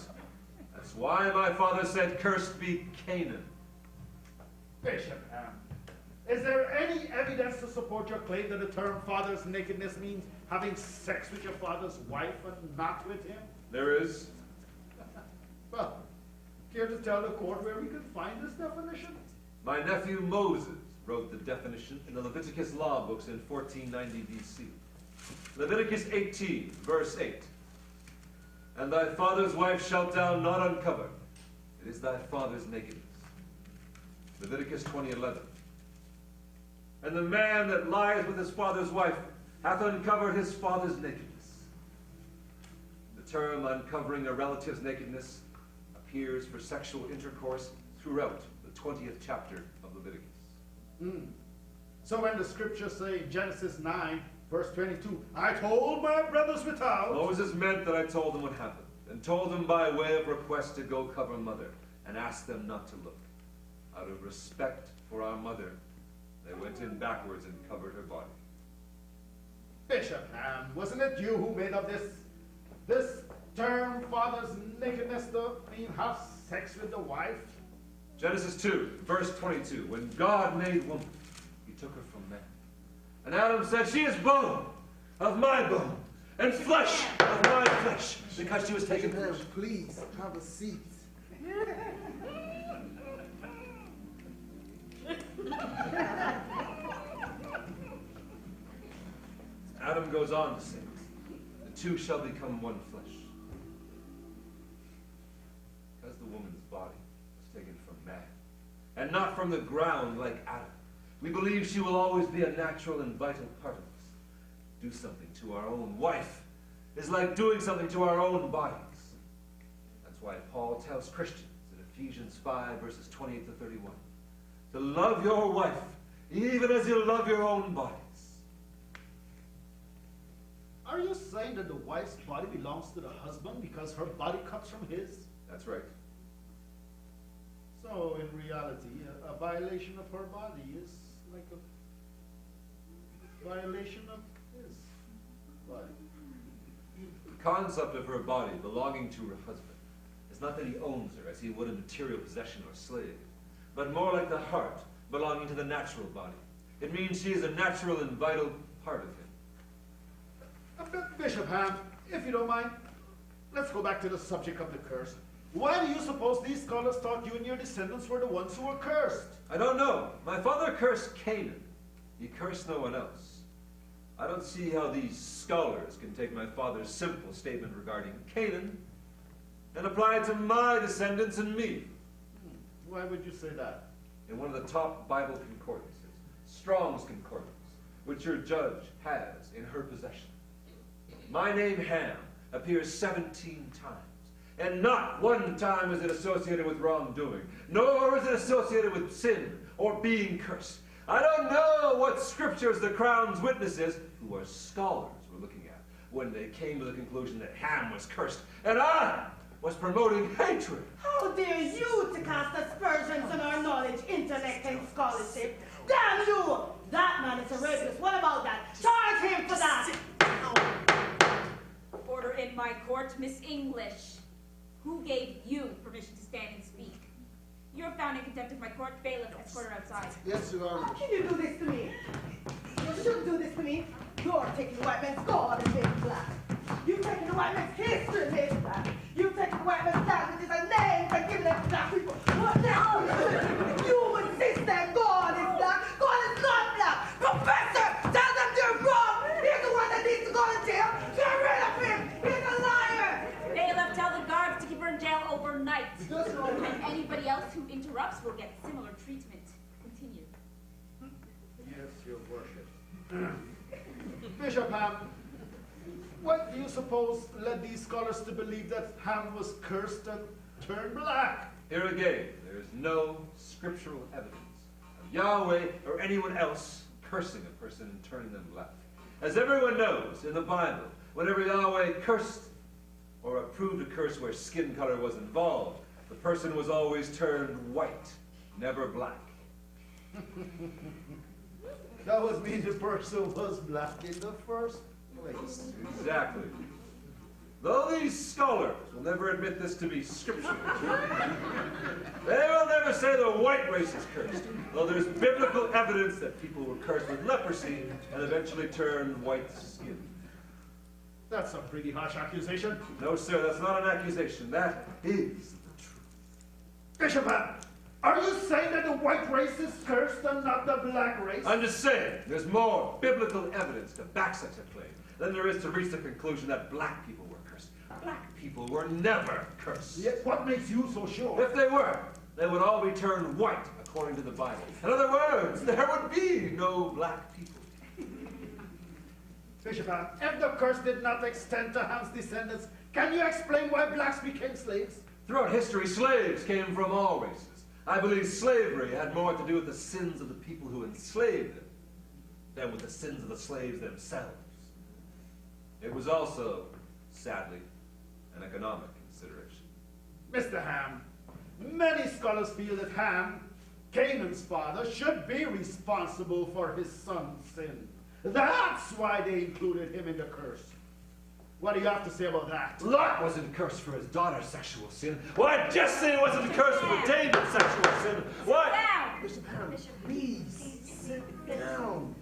That's why my father said, "Cursed be Canaan." Bishop Ham, is there any evidence to support your claim that the term father's nakedness means having sex with your father's wife and not with him? There is. Well, care to tell the court where we can find this definition? My nephew Moses wrote the definition in the Leviticus law books in 1490 BC. Leviticus 18, verse 8. And thy father's wife shalt thou not uncover. It is thy father's nakedness. Leviticus 20:11. And the man that lies with his father's wife hath uncovered his father's nakedness. The term uncovering a relative's nakedness appears for sexual intercourse throughout the 20th chapter of Leviticus. So when the scriptures say in Genesis 9, verse 22, I told my brothers without. Moses meant that I told them what happened, and told them by way of request to go cover mother, and asked them not to look. Out of respect for our mother, they went in backwards and covered her body. Bishop Ham, wasn't it you who made up this term father's nakedness to mean have sex with the wife? Genesis 2, verse 22. When God made woman, he took her from man. And Adam said, she is bone of my bone, and flesh of my flesh, because she was taken from Ham, please have a seat. Adam goes on to say, the two shall become one flesh. Because the woman's body was taken from man, and not from the ground like Adam, we believe she will always be a natural and vital part of us. Do something to our own wife is like doing something to our own bodies. That's why Paul tells Christians in Ephesians 5, verses 28 to 31, to love your wife even as you love your own bodies. Are you saying that the wife's body belongs to the husband because her body comes from his? That's right. So, in reality, a violation of her body is like violation of his body. The concept of her body belonging to her husband is not that he owns her as he would a material possession or slave, but more like the heart belonging to the natural body. It means she is a natural and vital part of him. Bishop Ham, if you don't mind, let's go back to the subject of the curse. Why do you suppose these scholars thought you and your descendants were the ones who were cursed? I don't know. My father cursed Canaan. He cursed no one else. I don't see how these scholars can take my father's simple statement regarding Canaan and apply it to my descendants and me. Why would you say that? In one of the top Bible concordances, Strong's Concordance, which your judge has in her possession, my name Ham appears 17 times. And not one time is it associated with wrongdoing, nor is it associated with sin or being cursed. I don't know what scriptures the Crown's witnesses, who are scholars, were looking at when they came to the conclusion that Ham was cursed, and I was promoting hatred. How dare you to cast aspersions on our knowledge, intellect, and scholarship? Damn you! That man is a rapist. What about that? Charge him for that! Order in my court, Miss English. Who gave you permission to stand and speak? You're found in contempt of my court. Bailiff, escort her outside. Yes, Your Honor. How can you do this to me? You shouldn't do this to me. You're taking the white man's God and making black. You've taken the white man's history and making black. You've taken the white man's languages and names and given them to black people. What now? You insist that God is black. God is not black. Professor, tell them they're wrong. He's the one that needs to go to jail. Get rid of him. He's a liar. Bailiff, tell the guards to keep her in jail overnight. And anybody else who interrupts will get similar treatment. Continue. Yes, Your Worship. Bishop Ham, what do you suppose led these scholars to believe that Ham was cursed and turned black? Here again, there is no scriptural evidence of Yahweh or anyone else cursing a person and turning them black. As everyone knows, in the Bible, whenever Yahweh cursed or approved a curse where skin color was involved, the person was always turned white, never black. That would mean the person was black in the first place. Exactly. Though these scholars will never admit this to be scriptural, they will never say the white race is cursed, though there's biblical evidence that people were cursed with leprosy and eventually turned white skin. That's a pretty harsh accusation. No, sir, that's not an accusation. That is the truth. Bishop Ham, are you saying that the white race is cursed and not the black race? I'm just saying, there's more biblical evidence to back such a claim than there is to reach the conclusion that black people were cursed. Black people were never cursed. Yet what makes you so sure? If they were, they would all be turned white according to the Bible. In other words, there would be no black people. Bishop Ham, if the curse did not extend to Ham's descendants, can you explain why blacks became slaves? Throughout history, slaves came from all races. I believe slavery had more to do with the sins of the people who enslaved them than with the sins of the slaves themselves. It was also, sadly, an economic consideration. Mr. Ham, many scholars feel that Ham, Canaan's father, should be responsible for his son's sin. That's why they included him in the curse. What do you have to say about that? Lot wasn't cursed for his daughter's sexual sin. Why Jesse wasn't cursed for David's sexual sin? Why? Bishop Ham, please, sit down.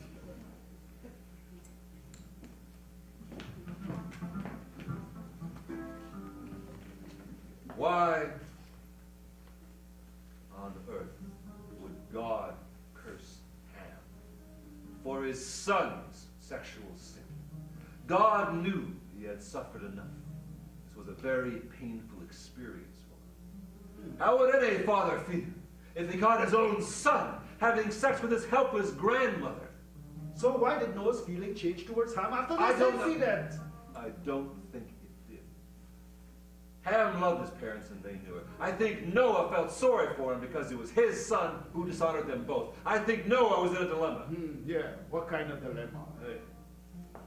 Why on earth would God curse Ham for his son's sexual sin? God knew he had suffered enough. This was a very painful experience for him. How would any father feel if he caught his own son having sex with his helpless grandmother? So why did Noah's feeling change towards Ham after I this don't know. incident? I don't think it did. Ham loved his parents and they knew it. I think Noah felt sorry for him because it was his son who dishonored them both. I think Noah was in a dilemma. Yeah, what kind of dilemma? Hey,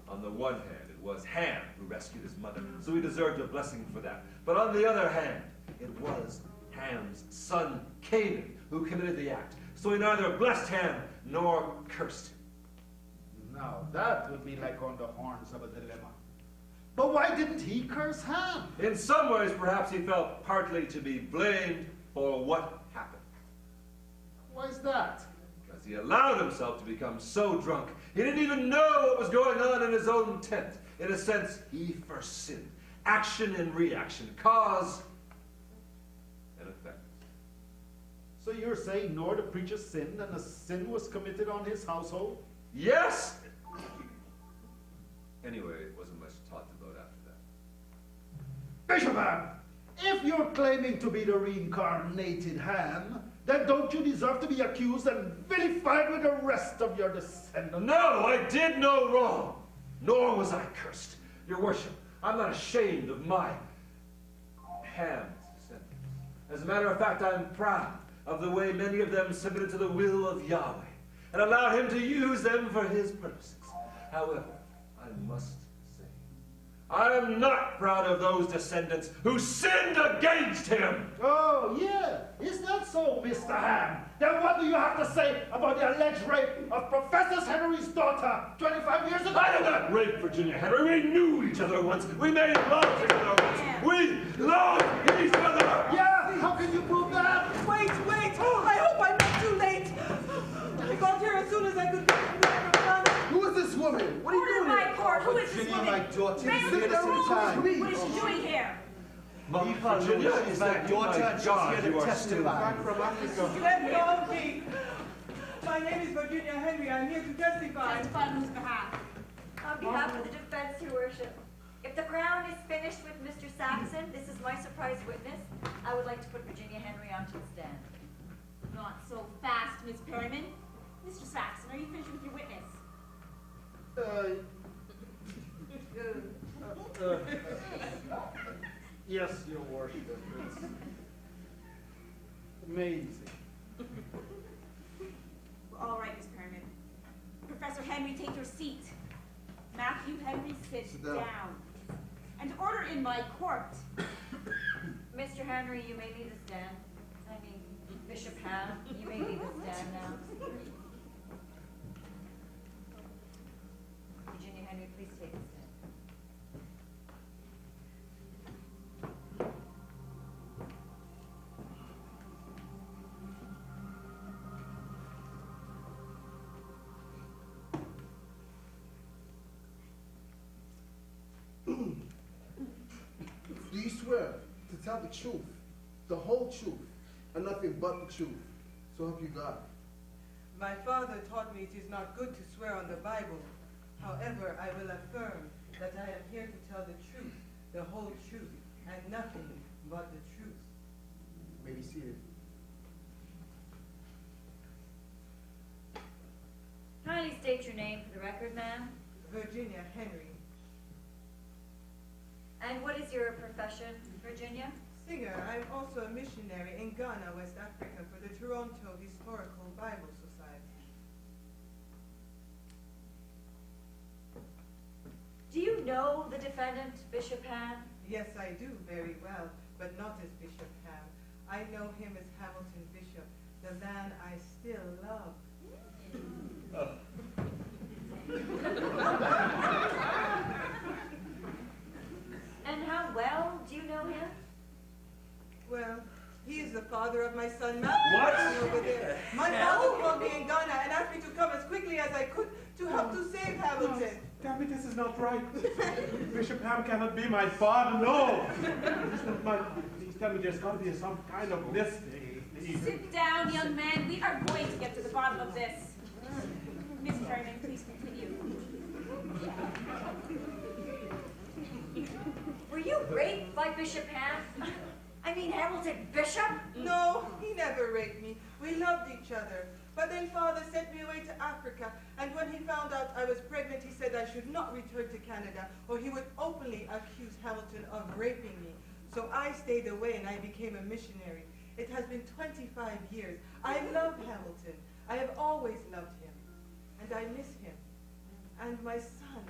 on the one hand, it was Ham who rescued his mother, so he deserved a blessing for that. But on the other hand, it was Ham's son, Canaan, who committed the act. So he neither blessed Ham nor cursed him. Now, that would be like on the horns of a dilemma. But why didn't he curse Ham? In some ways, perhaps he felt partly to be blamed for what happened. Why is that? Because he allowed himself to become so drunk, he didn't even know what was going on in his own tent. In a sense, he first sinned. Action and reaction, cause and effect. So you're saying Noah the preacher sinned and a sin was committed on his household? Yes! Anyway, it wasn't much talked about after that. Bishop Ham, if you're claiming to be the reincarnated Ham, then don't you deserve to be accused and vilified with the rest of your descendants? No, I did no wrong, nor was I cursed. Your worship, I'm not ashamed of my Ham's descendants. As a matter of fact, I'm proud of the way many of them submitted to the will of Yahweh and allowed him to use them for his purposes. However, I must say, I am not proud of those descendants who sinned against him. Oh, yeah. Is that so, Mr. Ham? Then what do you have to say about the alleged rape of Professor Henry's daughter 25 years ago? I did not rape Virginia Henry. We knew each other once. We made love together once. We loved each other. Yeah, how can you prove that? Wait! I hope I'm not too late. I got here as soon as I could. Who is this woman? What are you Order doing my here? court. Who is this Virginia, woman? my daughter, Raise is the here this rules. time. What is she doing here? Virginia is my daughter and she's God, here you to are still testify. Back from Africa. Let go of me. My name is Virginia Henry. I'm here to testify. Testify on whose behalf? On behalf of the defense, your worship, if the Crown is finished with Mr. Saxon, this is my surprise witness, I would like to put Virginia Henry onto the stand. Not so fast, Miss Perryman. Mr. Saxon, are you finished with your witness? Yes, your worship. It's amazing. All right, Miss Perryman. Professor Henry, take your seat. Matthew Henry, sit down. And order in my court. Mr. Henry, you may leave the stand. I mean, Bishop Ham, you may leave the stand now. Virginia Henry, please take the stand. Do you swear to tell the truth, the whole truth, and nothing but the truth? So help you God. My father taught me it is not good to swear on the Bible. However, I will affirm that I am here to tell the truth, the whole truth, and nothing but the truth. May be seated. Kindly state your name for the record, ma'am. Virginia Henry. And what is your profession, Virginia? Singer, I'm also a missionary in Ghana, West Africa, for the Toronto Historical Bible Society. Do you know the defendant, Bishop Ham? Yes, I do very well, but not as Bishop Ham. I know him as Hamilton Bishop, the man I still love. And how well do you know him? Well, he is the father of my son Matthew over there. My father called me in Ghana and asked me to come as quickly as I could to help to save Hamilton. Damn it, this is not right. Bishop Ham cannot be my father, no. This is not my... Please tell me there's got to be some kind of mistake. Please. Sit down, young man. We are going to get to the bottom of this. Miss Perryman, please continue. Were you raped by Bishop Ham? I mean, Hamilton Bishop? No, he never raped me. We loved each other. But then father sent me away to Africa, and when he found out I was pregnant, he said I should not return to Canada, or he would openly accuse Hamilton of raping me. So I stayed away and I became a missionary. It has been 25 years. I love Hamilton. I have always loved him. And I miss him. And my son.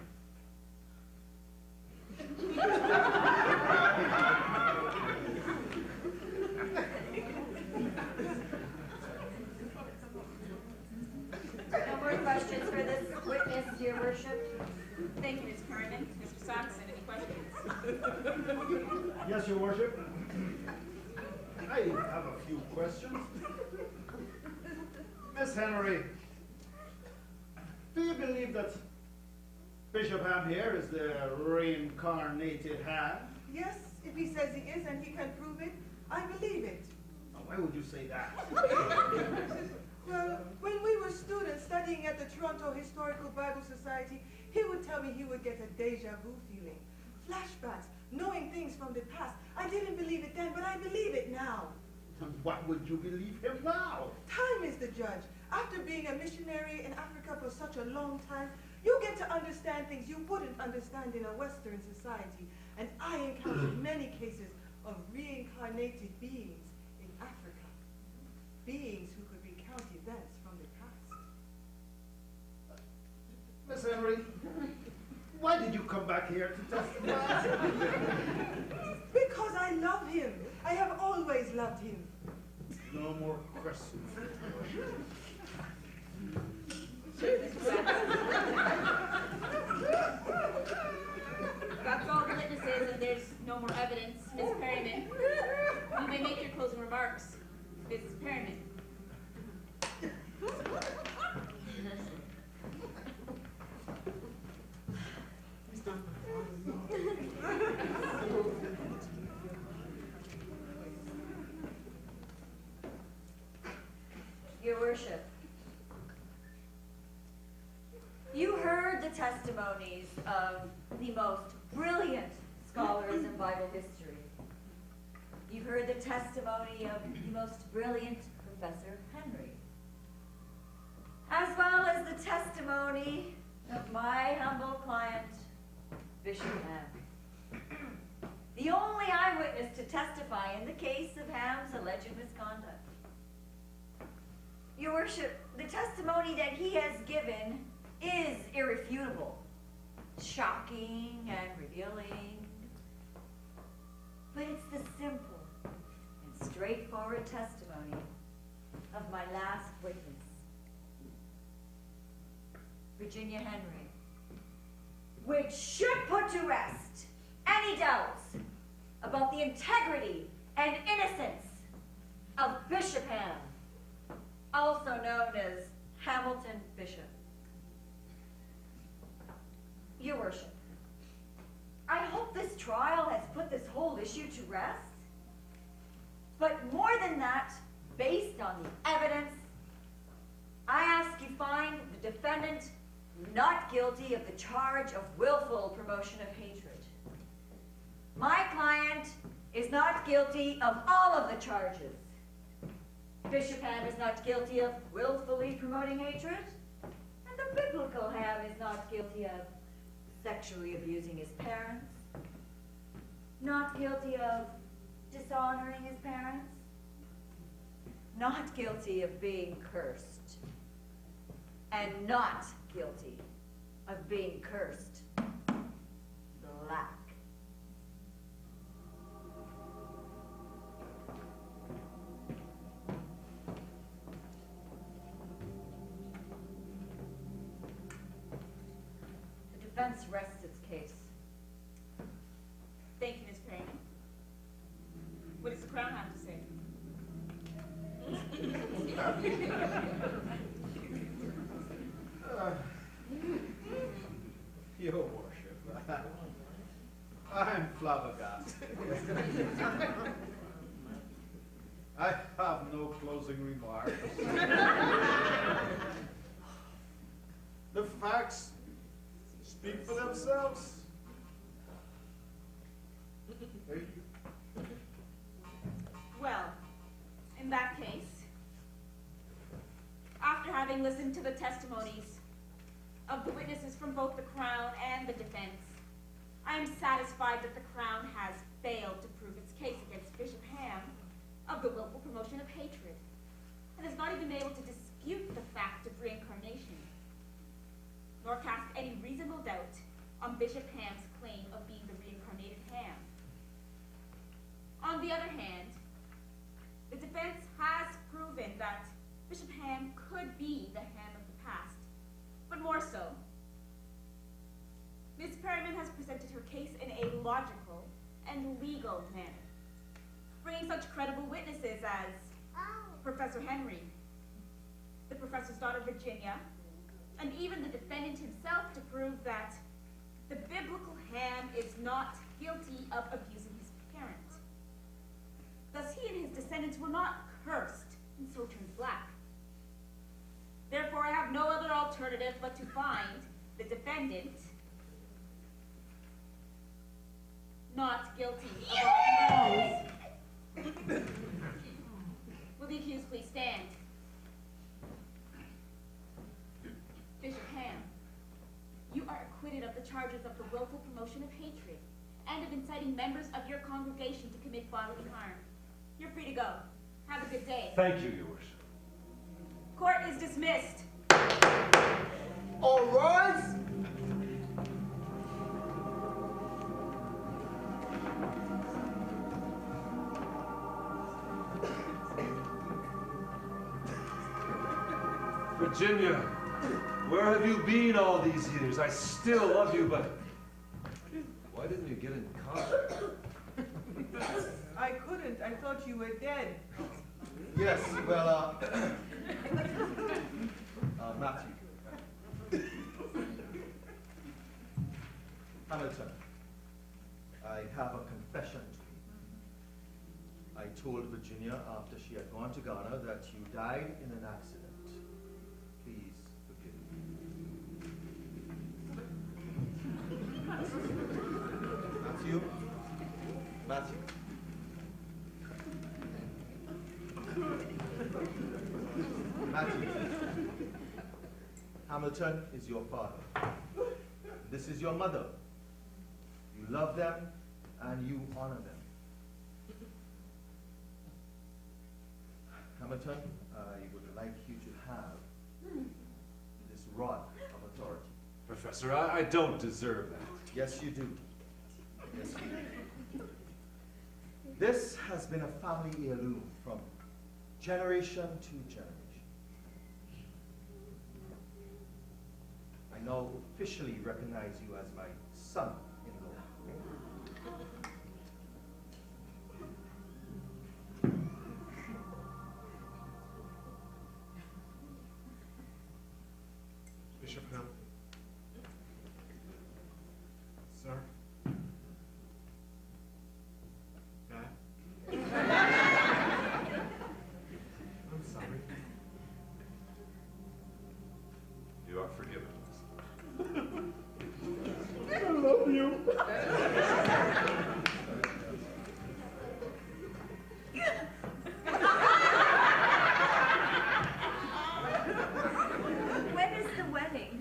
No more questions for this witness, your Yes, Your Worship. I have a few questions. Miss Henry, do you believe that Bishop Ham here is the reincarnated Ham? Yes, if he says he is and he can prove it, I believe it. Now, why would you say that? Well, when we were students studying at the Toronto Historical Bible Society, he would tell me he would get a deja vu feeling. Flashbacks, knowing things from the past. I didn't believe it then, but I believe it now. And why would you believe him now? Time is the judge. After being a missionary in Africa for such a long time, you get to understand things you wouldn't understand in a Western society. And I encountered many cases of reincarnated beings in Africa. Beings who could recount events from the past. Miss Henry, why did you come back here to testify? Because I love him. I have always loved him. No more questions. That's all the witnesses, and there's no more evidence. Ms. Perryman, you may make your closing remarks. Ms. Perryman. Your Worship, you heard the testimonies of the most brilliant scholars in Bible history. You heard the testimony of the most brilliant Professor Henry, as well as the testimony of my humble client, Bishop Ham. The only eyewitness to testify in the case of Ham's alleged misconduct. Your Worship, the testimony that he has given is irrefutable, shocking and revealing. But it's the simple and straightforward testimony of my last witness, Virginia Henry, which should put to rest any doubts about the integrity and innocence of Bishop Ham, also known as Hamilton Bishop. Your Worship, I hope this trial has put this whole issue to rest. But more than that, based on the evidence, I ask you find the defendant not guilty of the charge of willful promotion of hatred. My client is not guilty of all of the charges. Bishop Ham is not guilty of willfully promoting hatred, and the biblical Ham is not guilty of sexually abusing his parents, not guilty of dishonoring his parents, not guilty of being cursed, and not guilty of being cursed black. The defense rests its case. Thank you, Ms. Perryman. What does the Crown have to say? Your Worship, I'm flabbergasted. I have no closing remarks. The facts speak for themselves. Well, in that case, after having listened to the testimonies of the witnesses from both the Crown and the defense, I am satisfied that the Crown has failed to prove its case against Bishop Ham of the willful promotion of hatred, and has not even been able to dispute the fact of reincarnation, nor cast any reasonable doubt on Bishop Ham's claim of being the reincarnated Ham. On the other hand, the defense has proven that Bishop Ham could be the Ham of the past, but more so, Ms. Perryman has presented her case in a logical and legal manner, bringing such credible witnesses as Professor Henry, the professor's daughter Virginia, and even the defendant himself to prove that the biblical Ham is not guilty of abusing his parent. Thus he and his descendants were not cursed and so turned black. Therefore I have no other alternative but to find the defendant not guilty of all crimes. Will the accused please stand? Bishop Ham, you are acquitted of the charges of the willful promotion of hatred and of inciting members of your congregation to commit bodily harm. You're free to go. Have a good day. Thank you, Your Worship. Court is dismissed. All rise. Virginia, where have you been all these years? I still love you, but why didn't you get in contact? I couldn't. I thought you were dead. Yes, well, Matthew. Hamilton, I have a confession to make. I told Virginia after she had gone to Ghana that you died in an accident. Please forgive me. Matthew? Matthew? Matthew, Hamilton is your father. This is your mother. You love them and you honor them. Hamilton, I would like you to have this rod of authority. Professor, I don't deserve that. Yes, you do. Yes, you do. This has been a family heirloom from generation to generation. I now officially recognize you as my son-in-law. Bishop Ham. Sir. Dad. I'm sorry. You are forgiven. I love you. When is the wedding?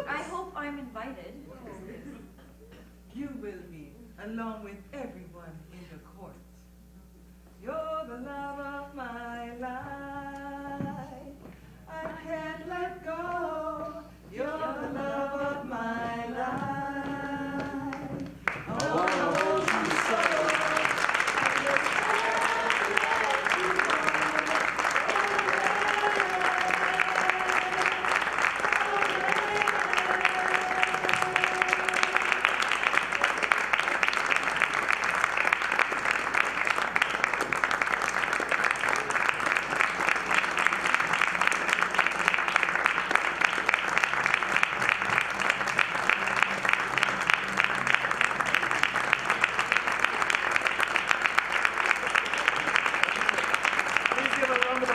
I hope I'm invited. You will be, along with everyone in the court. You're the love of my life. I can't let go. You're the love of my life. I wanna hold you so.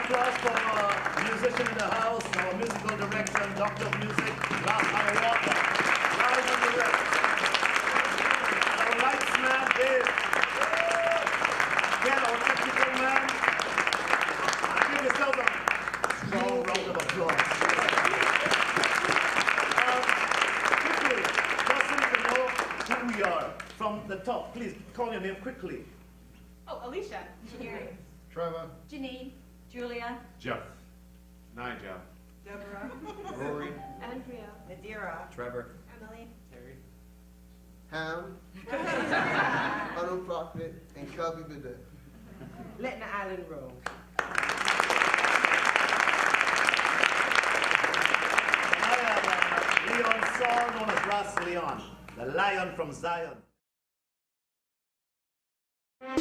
applause for our musician in the house, our musical director and doctor of music, Lars Hiawatha. Live on the direct. Our lights man, Dave. Again, our technical man. Give yourself a strong round of applause. Quickly, just so you can know who we are. From the top, please call your name quickly. Oh, Alicia. Here. Trevor. Janine. Julia. Jeff. Nigel. Deborah. Rory. Andrea. Nadira. Trevor. Emily. Terry. Ham, Arnold Prophet, and Kelby Bidet. Letting the island roll. I am Leon Saul, known as Ras Leon, the lion from Zion. Up,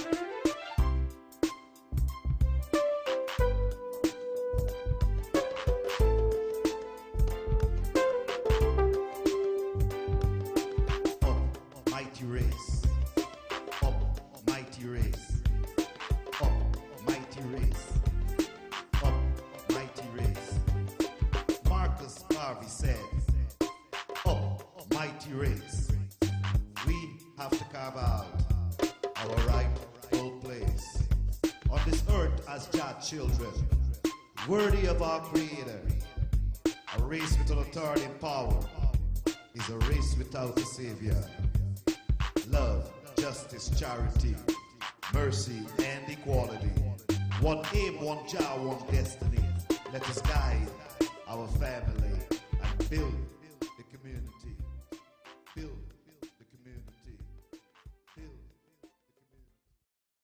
mighty race. Up, mighty race. Up, mighty race. Up, mighty race. Marcus Garvey said, up, mighty race. We have to carve out our rightful place on this earth as God's children, worthy of our Creator. A race without authority and power is a race without a Savior. Love, justice, charity, mercy, and equality. One aim, one job, one destiny. Let us guide our family and build